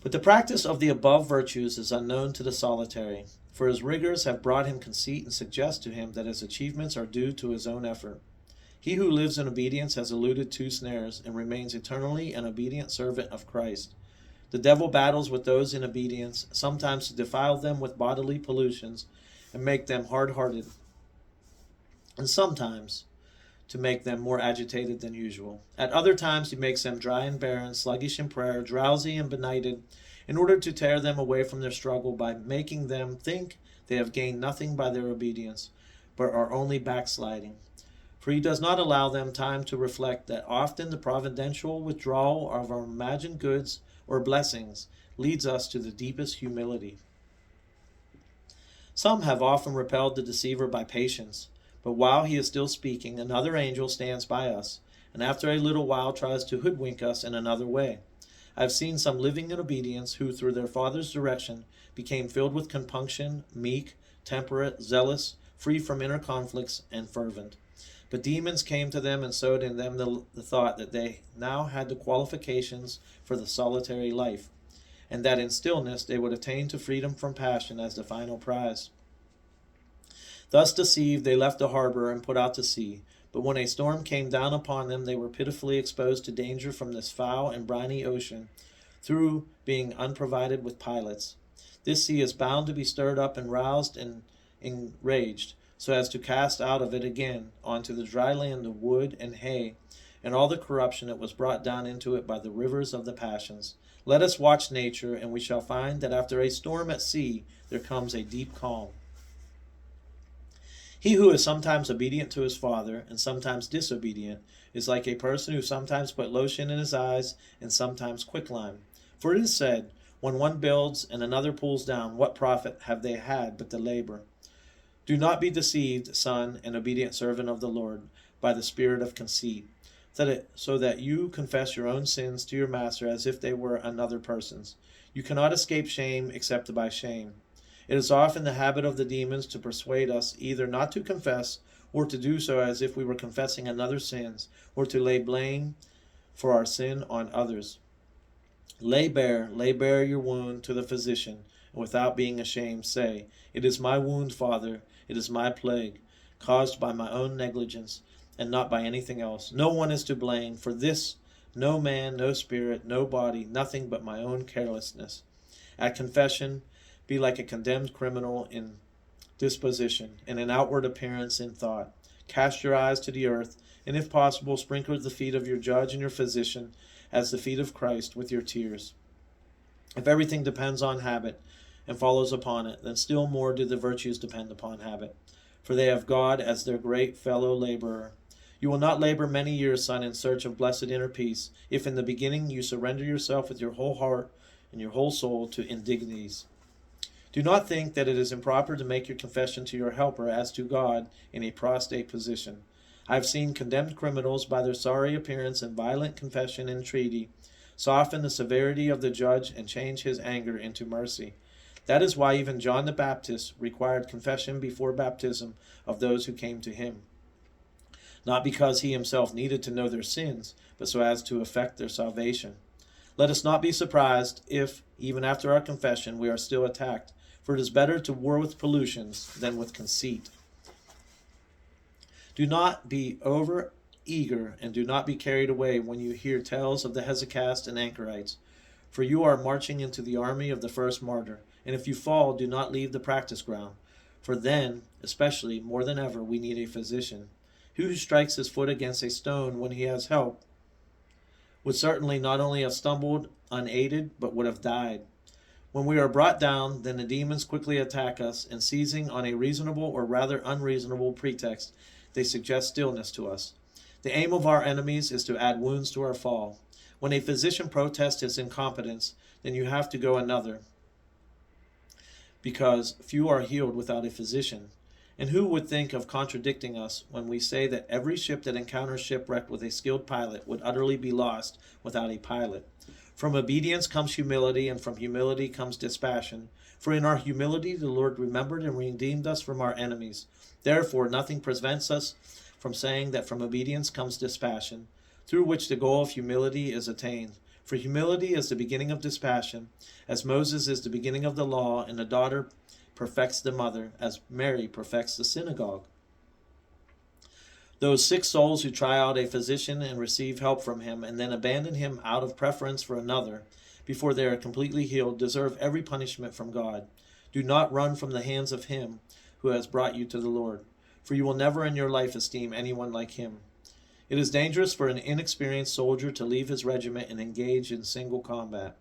But the practice of the above virtues is unknown to the solitary, for his rigors have brought him conceit and suggest to him that his achievements are due to his own effort. He who lives in obedience has eluded two snares and remains eternally an obedient servant of Christ. The devil battles with those in obedience, sometimes to defile them with bodily pollutions and make them hard-hearted, and sometimes to make them more agitated than usual. At other times he makes them dry and barren, sluggish in prayer, drowsy and benighted, in order to tear them away from their struggle by making them think they have gained nothing by their obedience, but are only backsliding. For he does not allow them time to reflect that often the providential withdrawal of our imagined goods or blessings leads us to the deepest humility. Some have often repelled the deceiver by patience, but while he is still speaking, another angel stands by us, and after a little while tries to hoodwink us in another way. I have seen some living in obedience who, through their father's direction, became filled with compunction, meek, temperate, zealous, free from inner conflicts, and fervent. But demons came to them and sowed in them the thought that they now had the qualifications for the solitary life, and that in stillness they would attain to freedom from passion as the final prize. Thus deceived, they left the harbor and put out to sea. But when a storm came down upon them, they were pitifully exposed to danger from this foul and briny ocean, through being unprovided with pilots. This sea is bound to be stirred up and roused and enraged, so as to cast out of it again onto the dry land the wood and hay, and all the corruption that was brought down into it by the rivers of the passions. Let us watch nature, and we shall find that after a storm at sea there comes a deep calm. He who is sometimes obedient to his father and sometimes disobedient is like a person who sometimes put lotion in his eyes and sometimes quicklime. For it is said, when one builds and another pulls down, what profit have they had but the labor? Do not be deceived, son and obedient servant of the Lord, by the spirit of conceit, so that you confess your own sins to your master as if they were another person's. You cannot escape shame except by shame. It is often the habit of the demons to persuade us either not to confess or to do so as if we were confessing another's sins, or to lay blame for our sin on others. Lay bare your wound to the physician, and without being ashamed say, it is my wound, Father, it is my plague, caused by my own negligence, and not by anything else. No one is to blame for this, no man, no spirit, no body, nothing but my own carelessness. At confession, be like a condemned criminal in disposition, and in outward appearance in thought. Cast your eyes to the earth, and if possible, sprinkle the feet of your judge and your physician as the feet of Christ with your tears. If everything depends on habit and follows upon it, then still more do the virtues depend upon habit, for they have God as their great fellow laborer. You will not labor many years, son, in search of blessed inner peace, if in the beginning you surrender yourself with your whole heart and your whole soul to indignities. Do not think that it is improper to make your confession to your helper as to God in a prostrate position. I have seen condemned criminals, by their sorry appearance and violent confession and entreaty, soften the severity of the judge and change his anger into mercy. That is why even John the Baptist required confession before baptism of those who came to him, not because he himself needed to know their sins, but so as to effect their salvation. Let us not be surprised if, even after our confession, we are still attacked, for it is better to war with pollutions than with conceit. Do not be over eager, and do not be carried away when you hear tales of the Hezekiahs and Anchorites, for you are marching into the army of the first martyr, and if you fall, do not leave the practice ground, for then, especially, more than ever, we need a physician. He who strikes his foot against a stone when he has help would certainly not only have stumbled unaided, but would have died. When we are brought down, then the demons quickly attack us, and seizing on a reasonable or rather unreasonable pretext, they suggest stillness to us. The aim of our enemies is to add wounds to our fall. When a physician protests his incompetence, then you have to go another, because few are healed without a physician. And who would think of contradicting us when we say that every ship that encounters shipwreck with a skilled pilot would utterly be lost without a pilot? From obedience comes humility, and from humility comes dispassion. For in our humility the Lord remembered and redeemed us from our enemies. Therefore nothing prevents us from saying that from obedience comes dispassion, through which the goal of humility is attained. For humility is the beginning of dispassion, as Moses is the beginning of the law, and the daughter perfects the mother, as Mary perfects the synagogue. Those sick souls who try out a physician and receive help from him, and then abandon him out of preference for another, before they are completely healed, deserve every punishment from God. Do not run from the hands of him who has brought you to the Lord, for you will never in your life esteem anyone like him. It is dangerous for an inexperienced soldier to leave his regiment and engage in single combat.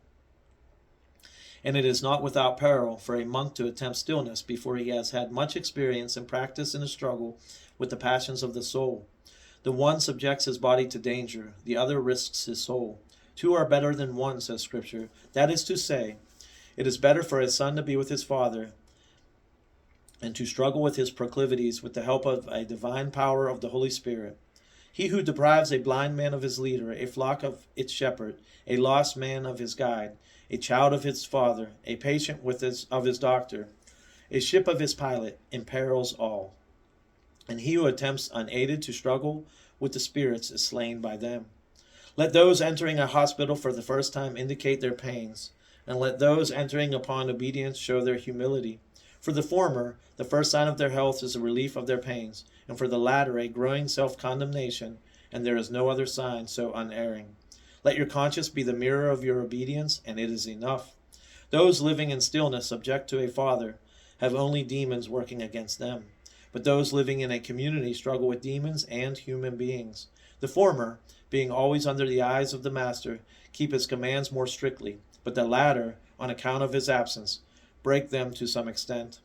And it is not without peril for a monk to attempt stillness before he has had much experience and practice in a struggle with the passions of the soul. The one subjects his body to danger, the other risks his soul. Two are better than one, says Scripture. That is to say, it is better for a son to be with his father and to struggle with his proclivities with the help of a divine power of the Holy Spirit. He who deprives a blind man of his leader, a flock of its shepherd, a lost man of his guide, a child of his father, a patient of his doctor, a ship of his pilot, imperils all. And he who attempts unaided to struggle with the spirits is slain by them. Let those entering a hospital for the first time indicate their pains, and let those entering upon obedience show their humility. For the former, the first sign of their health is a relief of their pains, and for the latter, a growing self-condemnation, and there is no other sign so unerring. Let your conscience be the mirror of your obedience, and it is enough. Those living in stillness, subject to a father, have only demons working against them. But those living in a community struggle with demons and human beings. The former, being always under the eyes of the master, keep his commands more strictly, but the latter, on account of his absence, break them to some extent.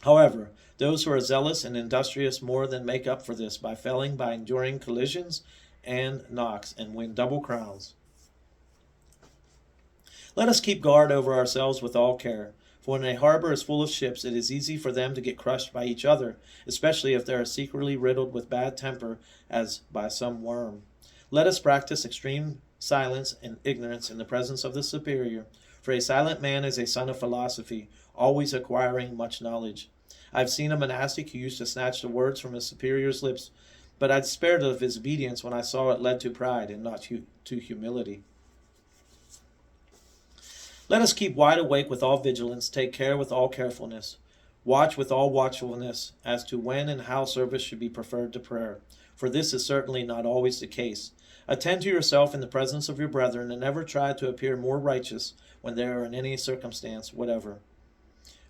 However, those who are zealous and industrious more than make up for this by failing by enduring collisions and knocks, and win double crowns. Let us keep guard over ourselves with all care, for when a harbor is full of ships, it is easy for them to get crushed by each other, especially if they are secretly riddled with bad temper as by some worm. Let us practice extreme silence and ignorance in the presence of the superior, for a silent man is a son of philosophy, always acquiring much knowledge. I have seen a monastic who used to snatch the words from his superior's lips, but I despaired of his obedience when I saw it led to pride and not to humility. Let us keep wide awake with all vigilance, take care with all carefulness, watch with all watchfulness as to when and how service should be preferred to prayer, for this is certainly not always the case. Attend to yourself in the presence of your brethren, and never try to appear more righteous when they are in any circumstance whatever.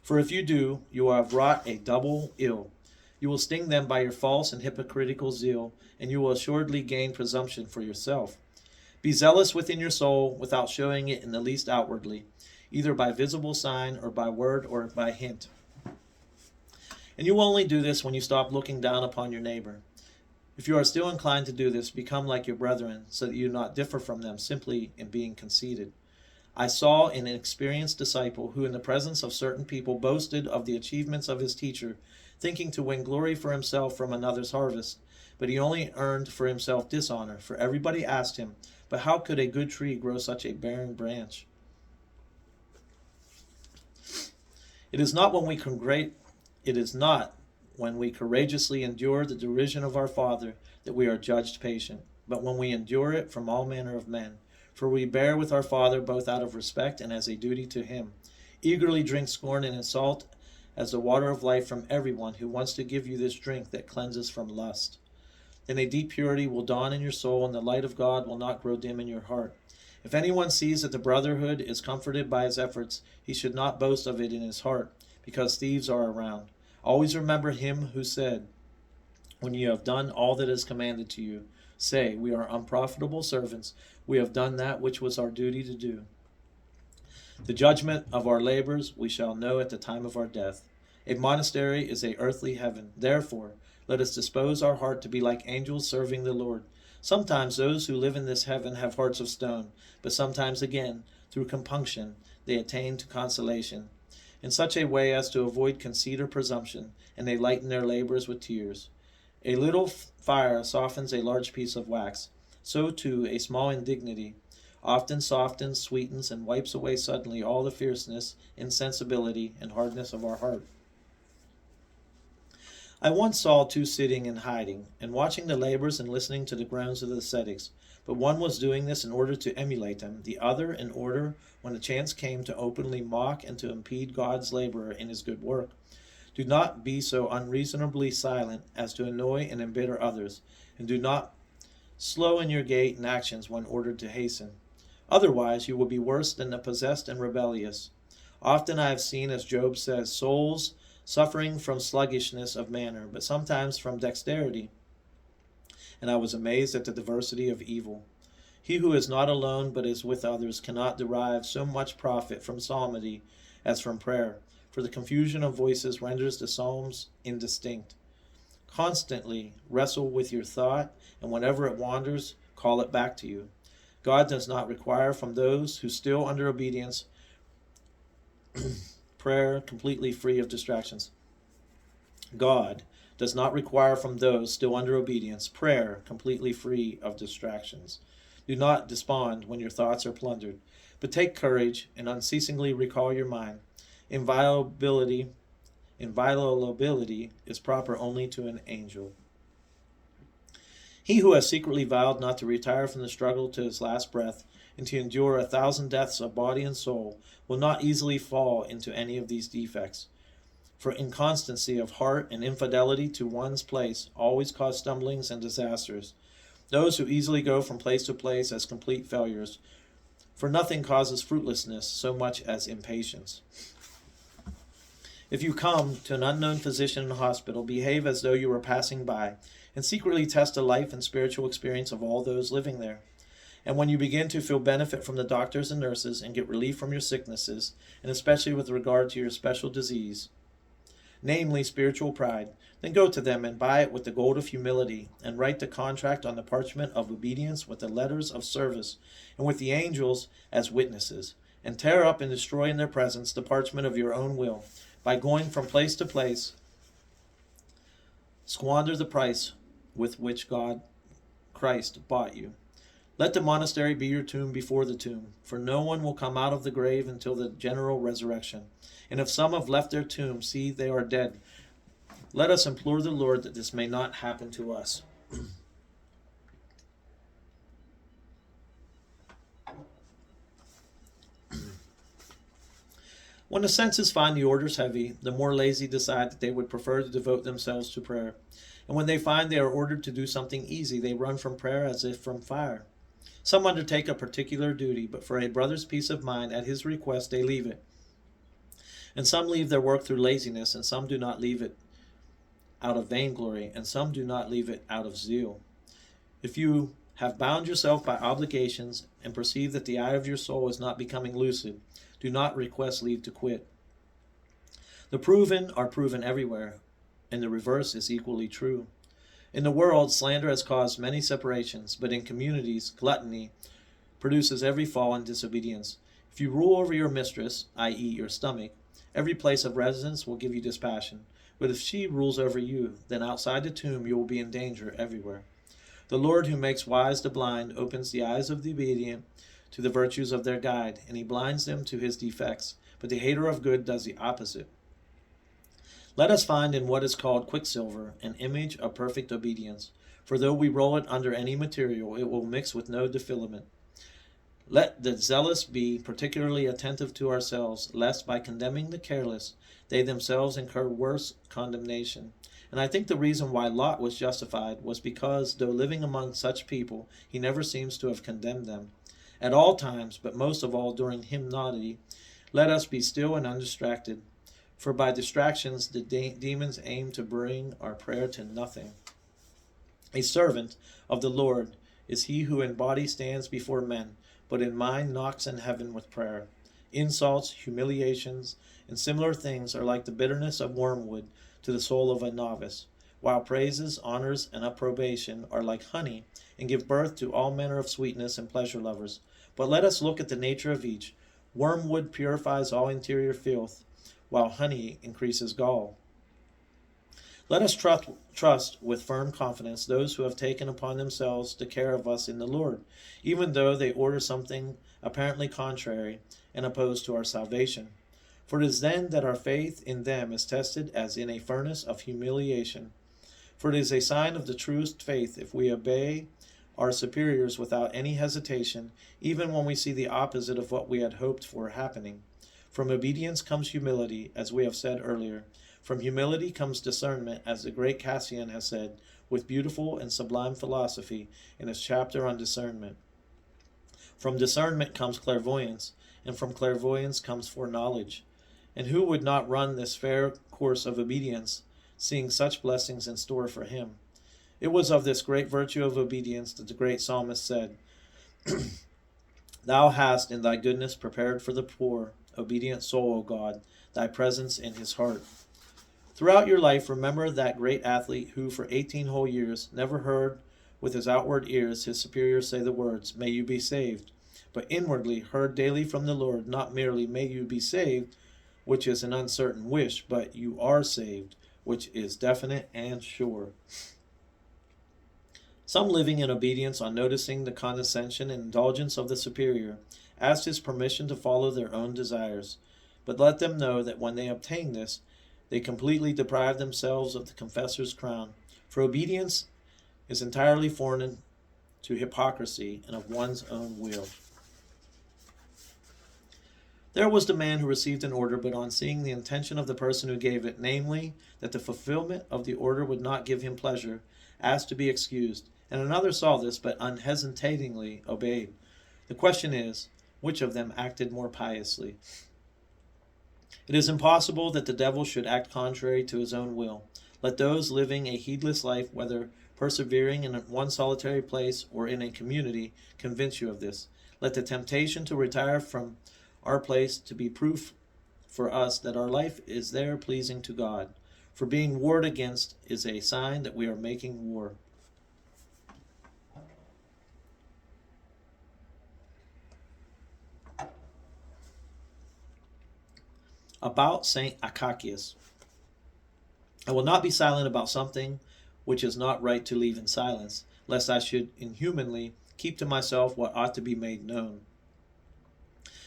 For if you do, you will have wrought a double ill. You will sting them by your false and hypocritical zeal, and you will assuredly gain presumption for yourself. Be zealous within your soul without showing it in the least outwardly, either by visible sign or by word or by hint. And you will only do this when you stop looking down upon your neighbor. If you are still inclined to do this, become like your brethren, so that you do not differ from them simply in being conceited. I saw an experienced disciple who in the presence of certain people boasted of the achievements of his teacher, thinking to win glory for himself from another's harvest. But he only earned for himself dishonor, for everybody asked him, "But how could a good tree grow such a barren branch?" It is not when we courageously endure the derision of our Father that we are judged patient, but when we endure it from all manner of men. For we bear with our Father both out of respect and as a duty to him. Eagerly drink scorn and insult as the water of life from everyone who wants to give you this drink that cleanses from lust. Then a deep purity will dawn in your soul, and the light of God will not grow dim in your heart. If anyone sees that the brotherhood is comforted by his efforts, he should not boast of it in his heart, because thieves are around. Always remember him who said, "When you have done all that is commanded to you, say, 'We are unprofitable servants. We have done that which was our duty to do.' The judgment of our labors we shall know at the time of our death. A monastery is an earthly heaven. Therefore, let us dispose our heart to be like angels serving the Lord. Sometimes those who live in this heaven have hearts of stone, but sometimes again, through compunction, they attain to consolation, in such a way as to avoid conceit or presumption, and they lighten their labors with tears. A little fire softens a large piece of wax. So too a small indignity often softens, sweetens, and wipes away suddenly all the fierceness, insensibility, and hardness of our heart. I once saw two sitting and hiding, and watching the labors and listening to the groans of the ascetics, but one was doing this in order to emulate them, the other in order, when a chance came, to openly mock and to impede God's laborer in his good work. Do not be so unreasonably silent as to annoy and embitter others, and do not slow in your gait and actions when ordered to hasten. Otherwise, you will be worse than the possessed and rebellious. Often I have seen, as Job says, souls suffering from sluggishness of manner, but sometimes from dexterity, and I was amazed at the diversity of evil. He who is not alone but is with others cannot derive so much profit from psalmody as from prayer, for the confusion of voices renders the psalms indistinct. Constantly wrestle with your thought, and whenever it wanders, call it back to you. God does not require from those who still under obedience prayer completely free of distractions. God does not require from those still under obedience prayer completely free of distractions. Do not despond when your thoughts are plundered, but take courage and unceasingly recall your mind. Inviolability is proper only to an angel. He who has secretly vowed not to retire from the struggle to his last breath, and to endure 1,000 deaths of body and soul, will not easily fall into any of these defects. For inconstancy of heart and infidelity to one's place always cause stumblings and disasters. Those who easily go from place to place as complete failures, for nothing causes fruitlessness so much as impatience. If you come to an unknown physician in a hospital, behave as though you were passing by. and secretly test the life and spiritual experience of all those living there. And when you begin to feel benefit from the doctors and nurses and get relief from your sicknesses, and especially with regard to your special disease, namely spiritual pride, then go to them and buy it with the gold of humility, and write the contract on the parchment of obedience with the letters of service, and with the angels as witnesses, and tear up and destroy in their presence the parchment of your own will. By going from place to place, squander the price with which Christ bought you. Let the monastery be your tomb before the tomb, for no one will come out of the grave until the general resurrection. And if some have left their tomb, see, they are dead. Let us implore the Lord that this may not happen to us. When the senses find the orders heavy, the more lazy decide that they would prefer to devote themselves to prayer. And when they find they are ordered to do something easy, they run from prayer as if from fire. Some undertake a particular duty, but for a brother's peace of mind, at his request, they leave it. And some leave their work through laziness, and some do not leave it out of vainglory, and some do not leave it out of zeal. If you have bound yourself by obligations, and perceive that the eye of your soul is not becoming lucid, do not request leave to quit. The proven are proven everywhere, and the reverse is equally true. In the world, slander has caused many separations, but in communities, gluttony produces every fall and disobedience. If you rule over your mistress, i.e., your stomach, every place of residence will give you dispassion. But if she rules over you, then outside the tomb you will be in danger everywhere. The Lord who makes wise the blind opens the eyes of the obedient to the virtues of their guide, and he blinds them to his defects. But the hater of good does the opposite. Let us find in what is called quicksilver an image of perfect obedience, for though we roll it under any material, it will mix with no defilament. Let the zealous be particularly attentive to ourselves, lest by condemning the careless, they themselves incur worse condemnation. And I think the reason why Lot was justified was because, though living among such people, he never seems to have condemned them. At all times, but most of all during hymnody, let us be still and undistracted. For by distractions the demons aim to bring our prayer to nothing. A servant of the Lord is he who in body stands before men, but in mind knocks in heaven with prayer. Insults, humiliations, and similar things are like the bitterness of wormwood to the soul of a novice, while praises, honors, and approbation are like honey, and give birth to all manner of sweetness and pleasure lovers. But let us look at the nature of each. Wormwood purifies all interior filth, while honey increases gall. Let us trust with firm confidence those who have taken upon themselves the care of us in the Lord, even though they order something apparently contrary and opposed to our salvation. For it is then that our faith in them is tested as in a furnace of humiliation. For it is a sign of the truest faith if we obey our superiors without any hesitation, even when we see the opposite of what we had hoped for happening. From obedience comes humility, as we have said earlier. From humility comes discernment, as the great Cassian has said, with beautiful and sublime philosophy in his chapter on discernment. From discernment comes clairvoyance, and from clairvoyance comes foreknowledge. And who would not run this fair course of obedience, seeing such blessings in store for him? It was of this great virtue of obedience that the great psalmist said, Thou hast in thy goodness prepared for the poor, obedient soul, O God, thy presence in his heart. Throughout your life, remember that great athlete who for 18 whole years never heard with his outward ears his superiors say the words, May you be saved, but inwardly heard daily from the Lord, not merely, May you be saved, which is an uncertain wish, but you are saved, which is definite and sure. Some living in obedience on noticing the condescension and indulgence of the superior, asked his permission to follow their own desires, but let them know that when they obtain this, they completely deprive themselves of the confessor's crown, for obedience is entirely foreign to hypocrisy and of one's own will. There was the man who received an order, but on seeing the intention of the person who gave it, namely, that the fulfillment of the order would not give him pleasure, asked to be excused, and another saw this, but unhesitatingly obeyed. The question is, which of them acted more piously? It is impossible that the devil should act contrary to his own will. Let those living a heedless life, whether persevering in one solitary place or in a community, convince you of this. Let the temptation to retire from our place to be proof for us that our life is there pleasing to God. For being warred against is a sign that we are making war. About St. Acacius. I will not be silent about something which is not right to leave in silence, lest I should inhumanly keep to myself what ought to be made known.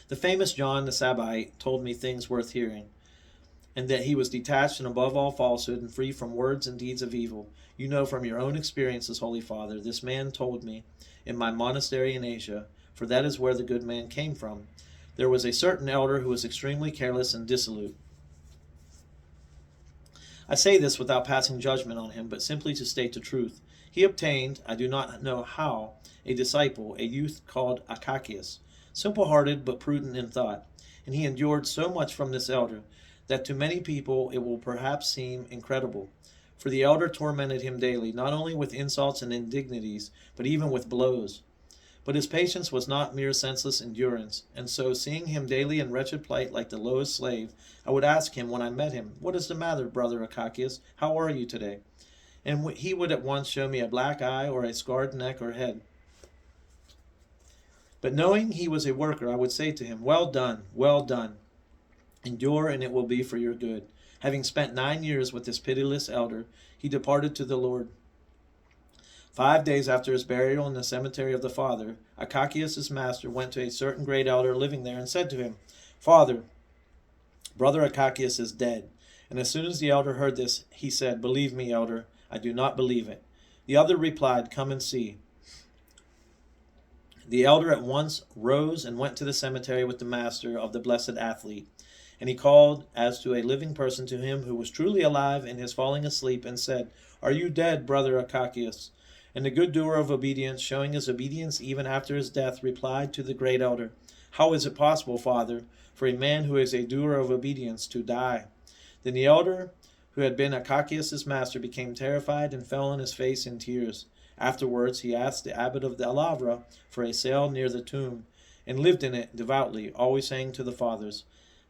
The famous John the Sabbathite told me things worth hearing, and that he was detached and above all falsehood and free from words and deeds of evil. You know from your own experiences, Holy Father, this man told me in my monastery in Asia, for that is where the good man came from. There was a certain elder who was extremely careless and dissolute. I say this without passing judgment on him, but simply to state the truth. He obtained, I do not know how, a disciple, a youth called Acacius, simple-hearted but prudent in thought, and he endured so much from this elder that to many people it will perhaps seem incredible. For the elder tormented him daily, not only with insults and indignities, but even with blows. But his patience was not mere senseless endurance, and so, seeing him daily in wretched plight like the lowest slave, I would ask him when I met him, "What is the matter, brother Acacius? How are you today?" And he would at once show me a black eye or a scarred neck or head. But knowing he was a worker, I would say to him, "Well done, well done. Endure, and it will be for your good." Having spent 9 years with this pitiless elder, he departed to the Lord. 5 days after his burial in the cemetery of the Father, Acacius' master went to a certain great elder living there and said to him, "Father, brother Acacius is dead." And as soon as the elder heard this, he said, "Believe me, elder, I do not believe it." The other replied, "Come and see." The elder at once rose and went to the cemetery with the master of the blessed athlete. And he called as to a living person to him who was truly alive in his falling asleep, and said, "Are you dead, brother Acacius?" And the good doer of obedience, showing his obedience even after his death, replied to the great elder, "How is it possible, Father, for a man who is a doer of obedience to die?" Then the elder, who had been Acacius' master, became terrified and fell on his face in tears. Afterwards he asked the abbot of the Alavra for a cell near the tomb, and lived in it devoutly, always saying to the fathers,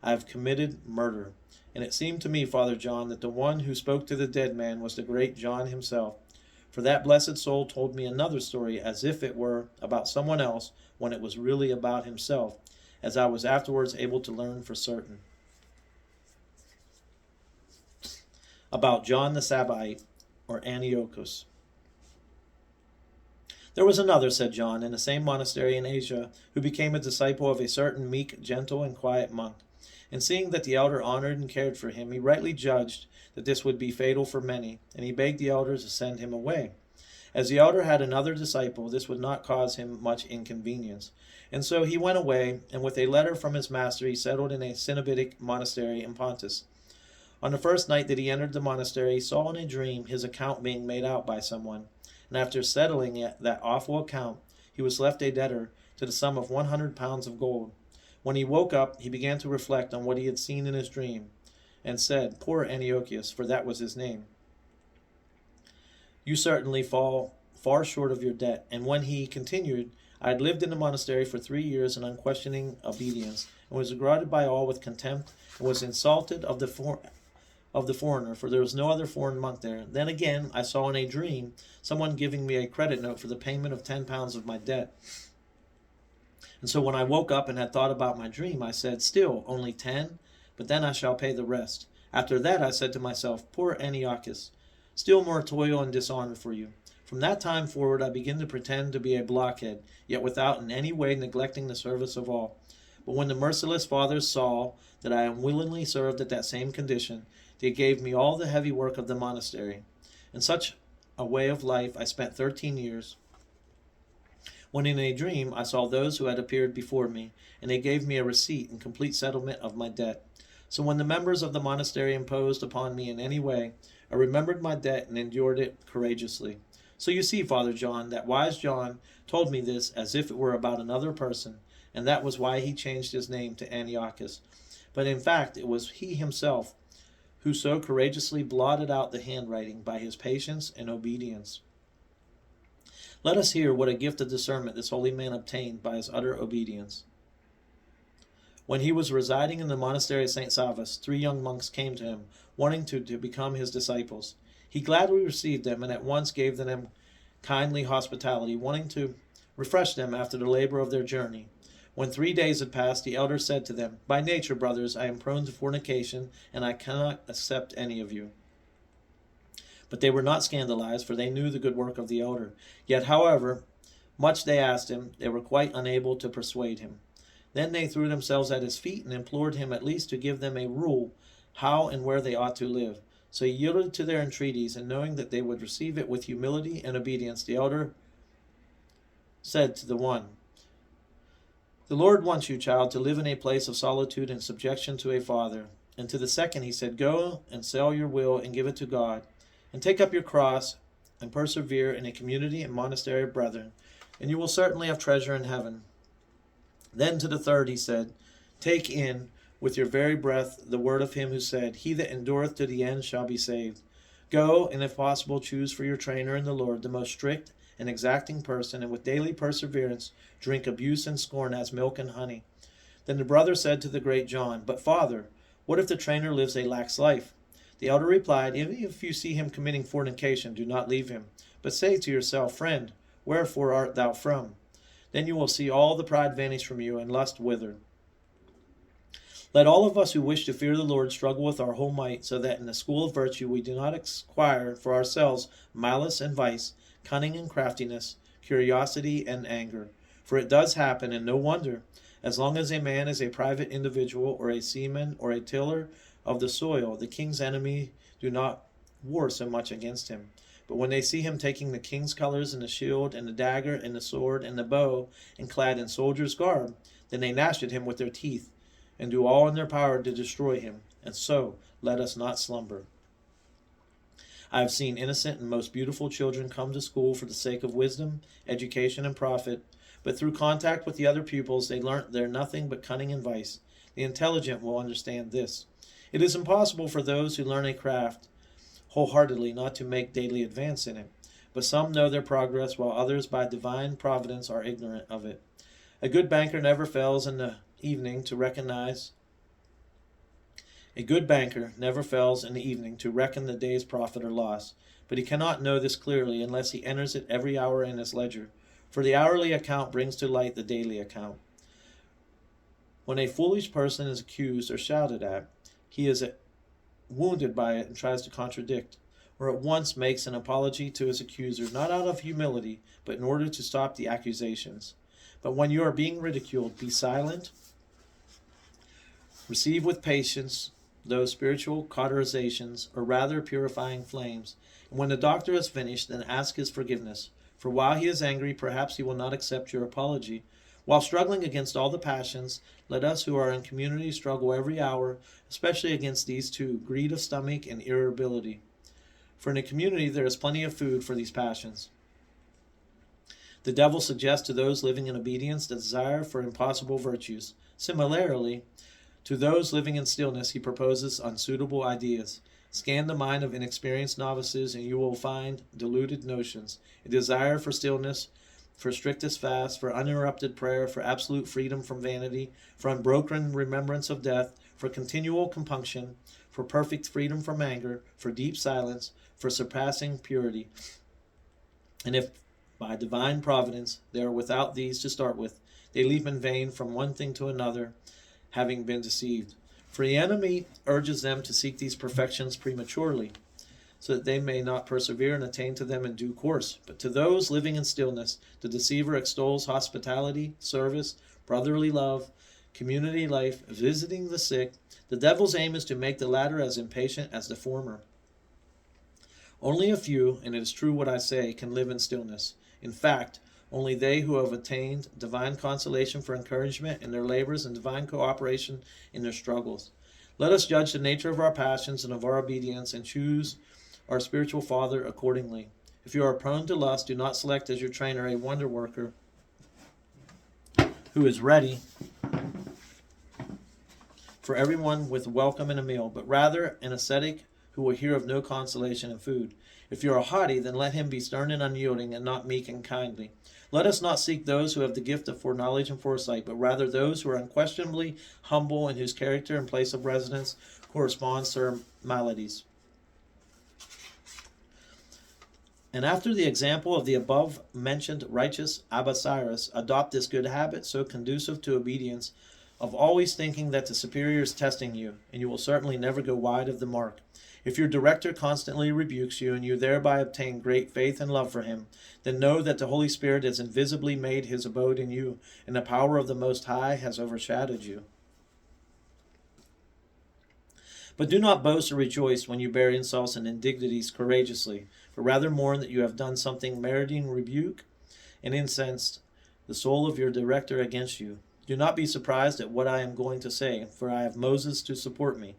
"I have committed murder." And it seemed to me, Father John, that the one who spoke to the dead man was the great John himself. For that blessed soul told me another story as if it were about someone else when it was really about himself, as I was afterwards able to learn for certain. About John the Sabbathite, or Antiochus. There was another, said John, in the same monastery in Asia, who became a disciple of a certain meek, gentle, and quiet monk. And seeing that the elder honored and cared for him, he rightly judged that this would be fatal for many, and he begged the elder to send him away. As the elder had another disciple, this would not cause him much inconvenience. And so he went away, and with a letter from his master he settled in a Cenobitic monastery in Pontus. On the first night that he entered the monastery, he saw in a dream his account being made out by someone, and after settling that awful account, he was left a debtor to the sum of 100 pounds of gold. When he woke up, he began to reflect on what he had seen in his dream, and said, "Poor Antiochus," for that was his name, "you certainly fall far short of your debt." And when he continued, "I had lived in the monastery for 3 years in unquestioning obedience, and was regarded by all with contempt, and was insulted of the foreigner, for there was no other foreign monk there. Then again, I saw in a dream someone giving me a credit note for the payment of 10 pounds of my debt. And so when I woke up and had thought about my dream, I said, 'Still, only 10? But then I shall pay the rest.' After that I said to myself, 'Poor Antiochus, still more toil and dishonor for you.' From that time forward I began to pretend to be a blockhead, yet without in any way neglecting the service of all. But when the merciless fathers saw that I unwillingly served at that same condition, they gave me all the heavy work of the monastery. In such a way of life I spent 13 years, when in a dream I saw those who had appeared before me, and they gave me a receipt and complete settlement of my debt. So when the members of the monastery imposed upon me in any way, I remembered my debt and endured it courageously. So you see, Father John, that wise John told me this as if it were about another person, and that was why he changed his name to Antiochus. But in fact it was he himself who so courageously blotted out the handwriting by his patience and obedience. Let us hear what a gift of discernment this holy man obtained by his utter obedience. When he was residing in the monastery of St. Savas, 3 young monks came to him, wanting to become his disciples. He gladly received them and at once gave them kindly hospitality, wanting to refresh them after the labor of their journey. When 3 days had passed, the elder said to them, "By nature, brothers, I am prone to fornication, and I cannot accept any of you." But they were not scandalized, for they knew the good work of the elder. Yet, however much they asked him, they were quite unable to persuade him. Then they threw themselves at his feet and implored him at least to give them a rule how and where they ought to live. So he yielded to their entreaties, and knowing that they would receive it with humility and obedience, the elder said to the one, "The Lord wants you, child, to live in a place of solitude and subjection to a father." And to the second he said, "Go and sell your will and give it to God, and take up your cross and persevere in a community and monastery of brethren, and you will certainly have treasure in heaven." Then to the third he said, "Take in with your very breath the word of him who said, 'He that endureth to the end shall be saved.' Go, and if possible, choose for your trainer in the Lord the most strict and exacting person, and with daily perseverance drink abuse and scorn as milk and honey." Then the brother said to the great John, "But father, what if the trainer lives a lax life?" The elder replied, "Even if you see him committing fornication, do not leave him, but say to yourself, 'Friend, wherefore art thou from?' Then you will see all the pride vanish from you, and lust wither." Let all of us who wish to fear the Lord struggle with our whole might, so that in the school of virtue we do not acquire for ourselves malice and vice, cunning and craftiness, curiosity and anger. For it does happen, and no wonder. As long as a man is a private individual, or a seaman, or a tiller of the soil, the king's enemy do not war so much against him. But when they see him taking the king's colors and the shield and the dagger and the sword and the bow, and clad in soldier's garb, then they gnash at him with their teeth, and do all in their power to destroy him. And so let us not slumber. I have seen innocent and most beautiful children come to school for the sake of wisdom, education, and profit, but through contact with the other pupils they learnt they're nothing but cunning and vice. The intelligent will understand this. It is impossible for those who learn a craft wholeheartedly not to make daily advance in it, but some know their progress, while others by divine providence are ignorant of it. A good banker never fails in the evening to reckon the day's profit or loss, but he cannot know this clearly unless he enters it every hour in his ledger, for the hourly account brings to light the daily account. When a foolish person is accused or shouted at, he is wounded by it and tries to contradict, or at once makes an apology to his accuser, not out of humility, but in order to stop the accusations. But when you are being ridiculed, be silent, receive with patience those spiritual cauterizations, or rather purifying flames, and when the doctor has finished, then ask his forgiveness, for while he is angry, perhaps he will not accept your apology. While struggling against all the passions, let us who are in community struggle every hour, especially against these two, greed of stomach and irritability. For in a community there is plenty of food for these passions. The devil suggests to those living in obedience the desire for impossible virtues. Similarly, to those living in stillness he proposes unsuitable ideas. Scan the mind of inexperienced novices, and you will find deluded notions, a desire for stillness, for strictest fast, for uninterrupted prayer, for absolute freedom from vanity, for unbroken remembrance of death, for continual compunction, for perfect freedom from anger, for deep silence, for surpassing purity. And if by divine providence they are without these to start with, they leap in vain from one thing to another, having been deceived. For the enemy urges them to seek these perfections prematurely, so that they may not persevere and attain to them in due course. But to those living in stillness, the deceiver extols hospitality, service, brotherly love, community life, visiting the sick. The devil's aim is to make the latter as impatient as the former. Only a few, and it is true what I say, can live in stillness. In fact, only they who have attained divine consolation for encouragement in their labors and divine cooperation in their struggles. Let us judge the nature of our passions and of our obedience, and choose our spiritual father accordingly. If you are prone to lust, do not select as your trainer a wonder worker who is ready for everyone with welcome and a meal, but rather an ascetic who will hear of no consolation in food. If you are haughty, then let him be stern and unyielding, and not meek and kindly. Let us not seek those who have the gift of foreknowledge and foresight, but rather those who are unquestionably humble and whose character and place of residence corresponds to their maladies. And after the example of the above-mentioned righteous Abasiris, adopt this good habit, so conducive to obedience, of always thinking that the superior is testing you, and you will certainly never go wide of the mark. If your director constantly rebukes you, and you thereby obtain great faith and love for him, then know that the Holy Spirit has invisibly made his abode in you, and the power of the Most High has overshadowed you. But do not boast or rejoice when you bear insults and indignities courageously, but rather mourn that you have done something meriting rebuke and incensed the soul of your director against you. Do not be surprised at what I am going to say, for I have Moses to support me.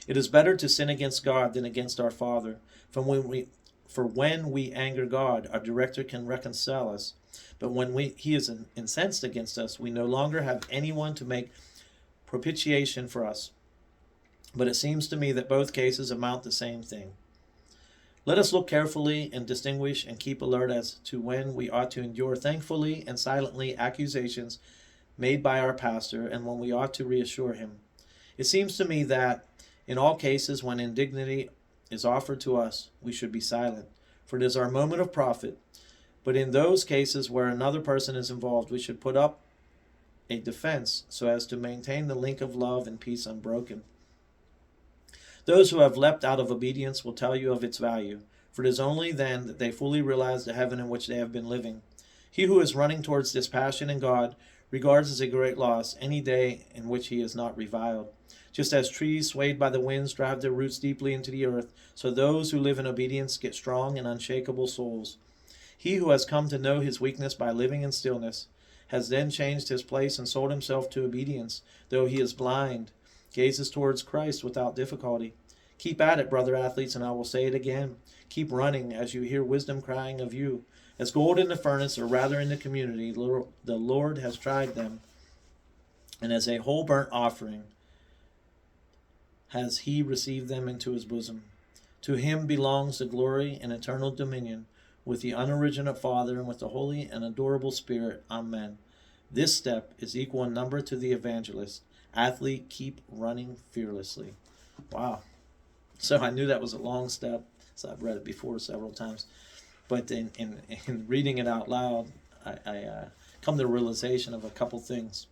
It is better to sin against God than against our Father, for when we anger God, our director can reconcile us. But when he is incensed against us, we no longer have anyone to make propitiation for us. But it seems to me that both cases amount to the same thing. Let us look carefully and distinguish and keep alert as to when we ought to endure thankfully and silently accusations made by our pastor, and when we ought to reassure him. It seems to me that in all cases when indignity is offered to us, we should be silent, for it is our moment of profit. But in those cases where another person is involved, we should put up a defense so as to maintain the link of love and peace unbroken. Those who have leapt out of obedience will tell you of its value, for it is only then that they fully realize the heaven in which they have been living. He who is running towards this passion in God regards as a great loss any day in which he is not reviled. Just as trees swayed by the winds drive their roots deeply into the earth, so those who live in obedience get strong and unshakable souls. He who has come to know his weakness by living in stillness has then changed his place and sold himself to obedience, though he is blind, gazes towards Christ without difficulty. Keep at it, brother athletes, and I will say it again. Keep running as you hear wisdom crying of you. As gold in the furnace, or rather in the community, the Lord has tried them, and as a whole burnt offering has he received them into his bosom. To him belongs the glory and eternal dominion, with the unoriginate Father and with the Holy and adorable Spirit. Amen. This step is equal in number to the evangelist. Athlete, keep running fearlessly. Wow. So I knew that was a long step, so I've read it before several times. But in reading it out loud, I come to the realization of a couple things.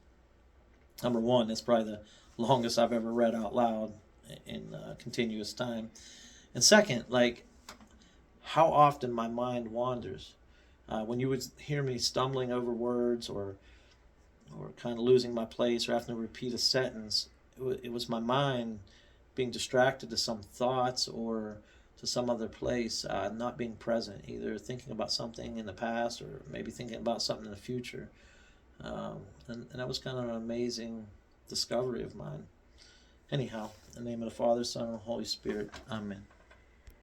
Number one, it's probably the longest I've ever read out loud in continuous time. And second, like how often my mind wanders. When you would hear me stumbling over words or kind of losing my place or having to repeat a sentence, it was my mind being distracted to some thoughts or to some other place, not being present, either thinking about something in the past or maybe thinking about something in the future. And that was kind of an amazing discovery of mine. Anyhow, in the name of the Father, Son, and Holy Spirit, amen.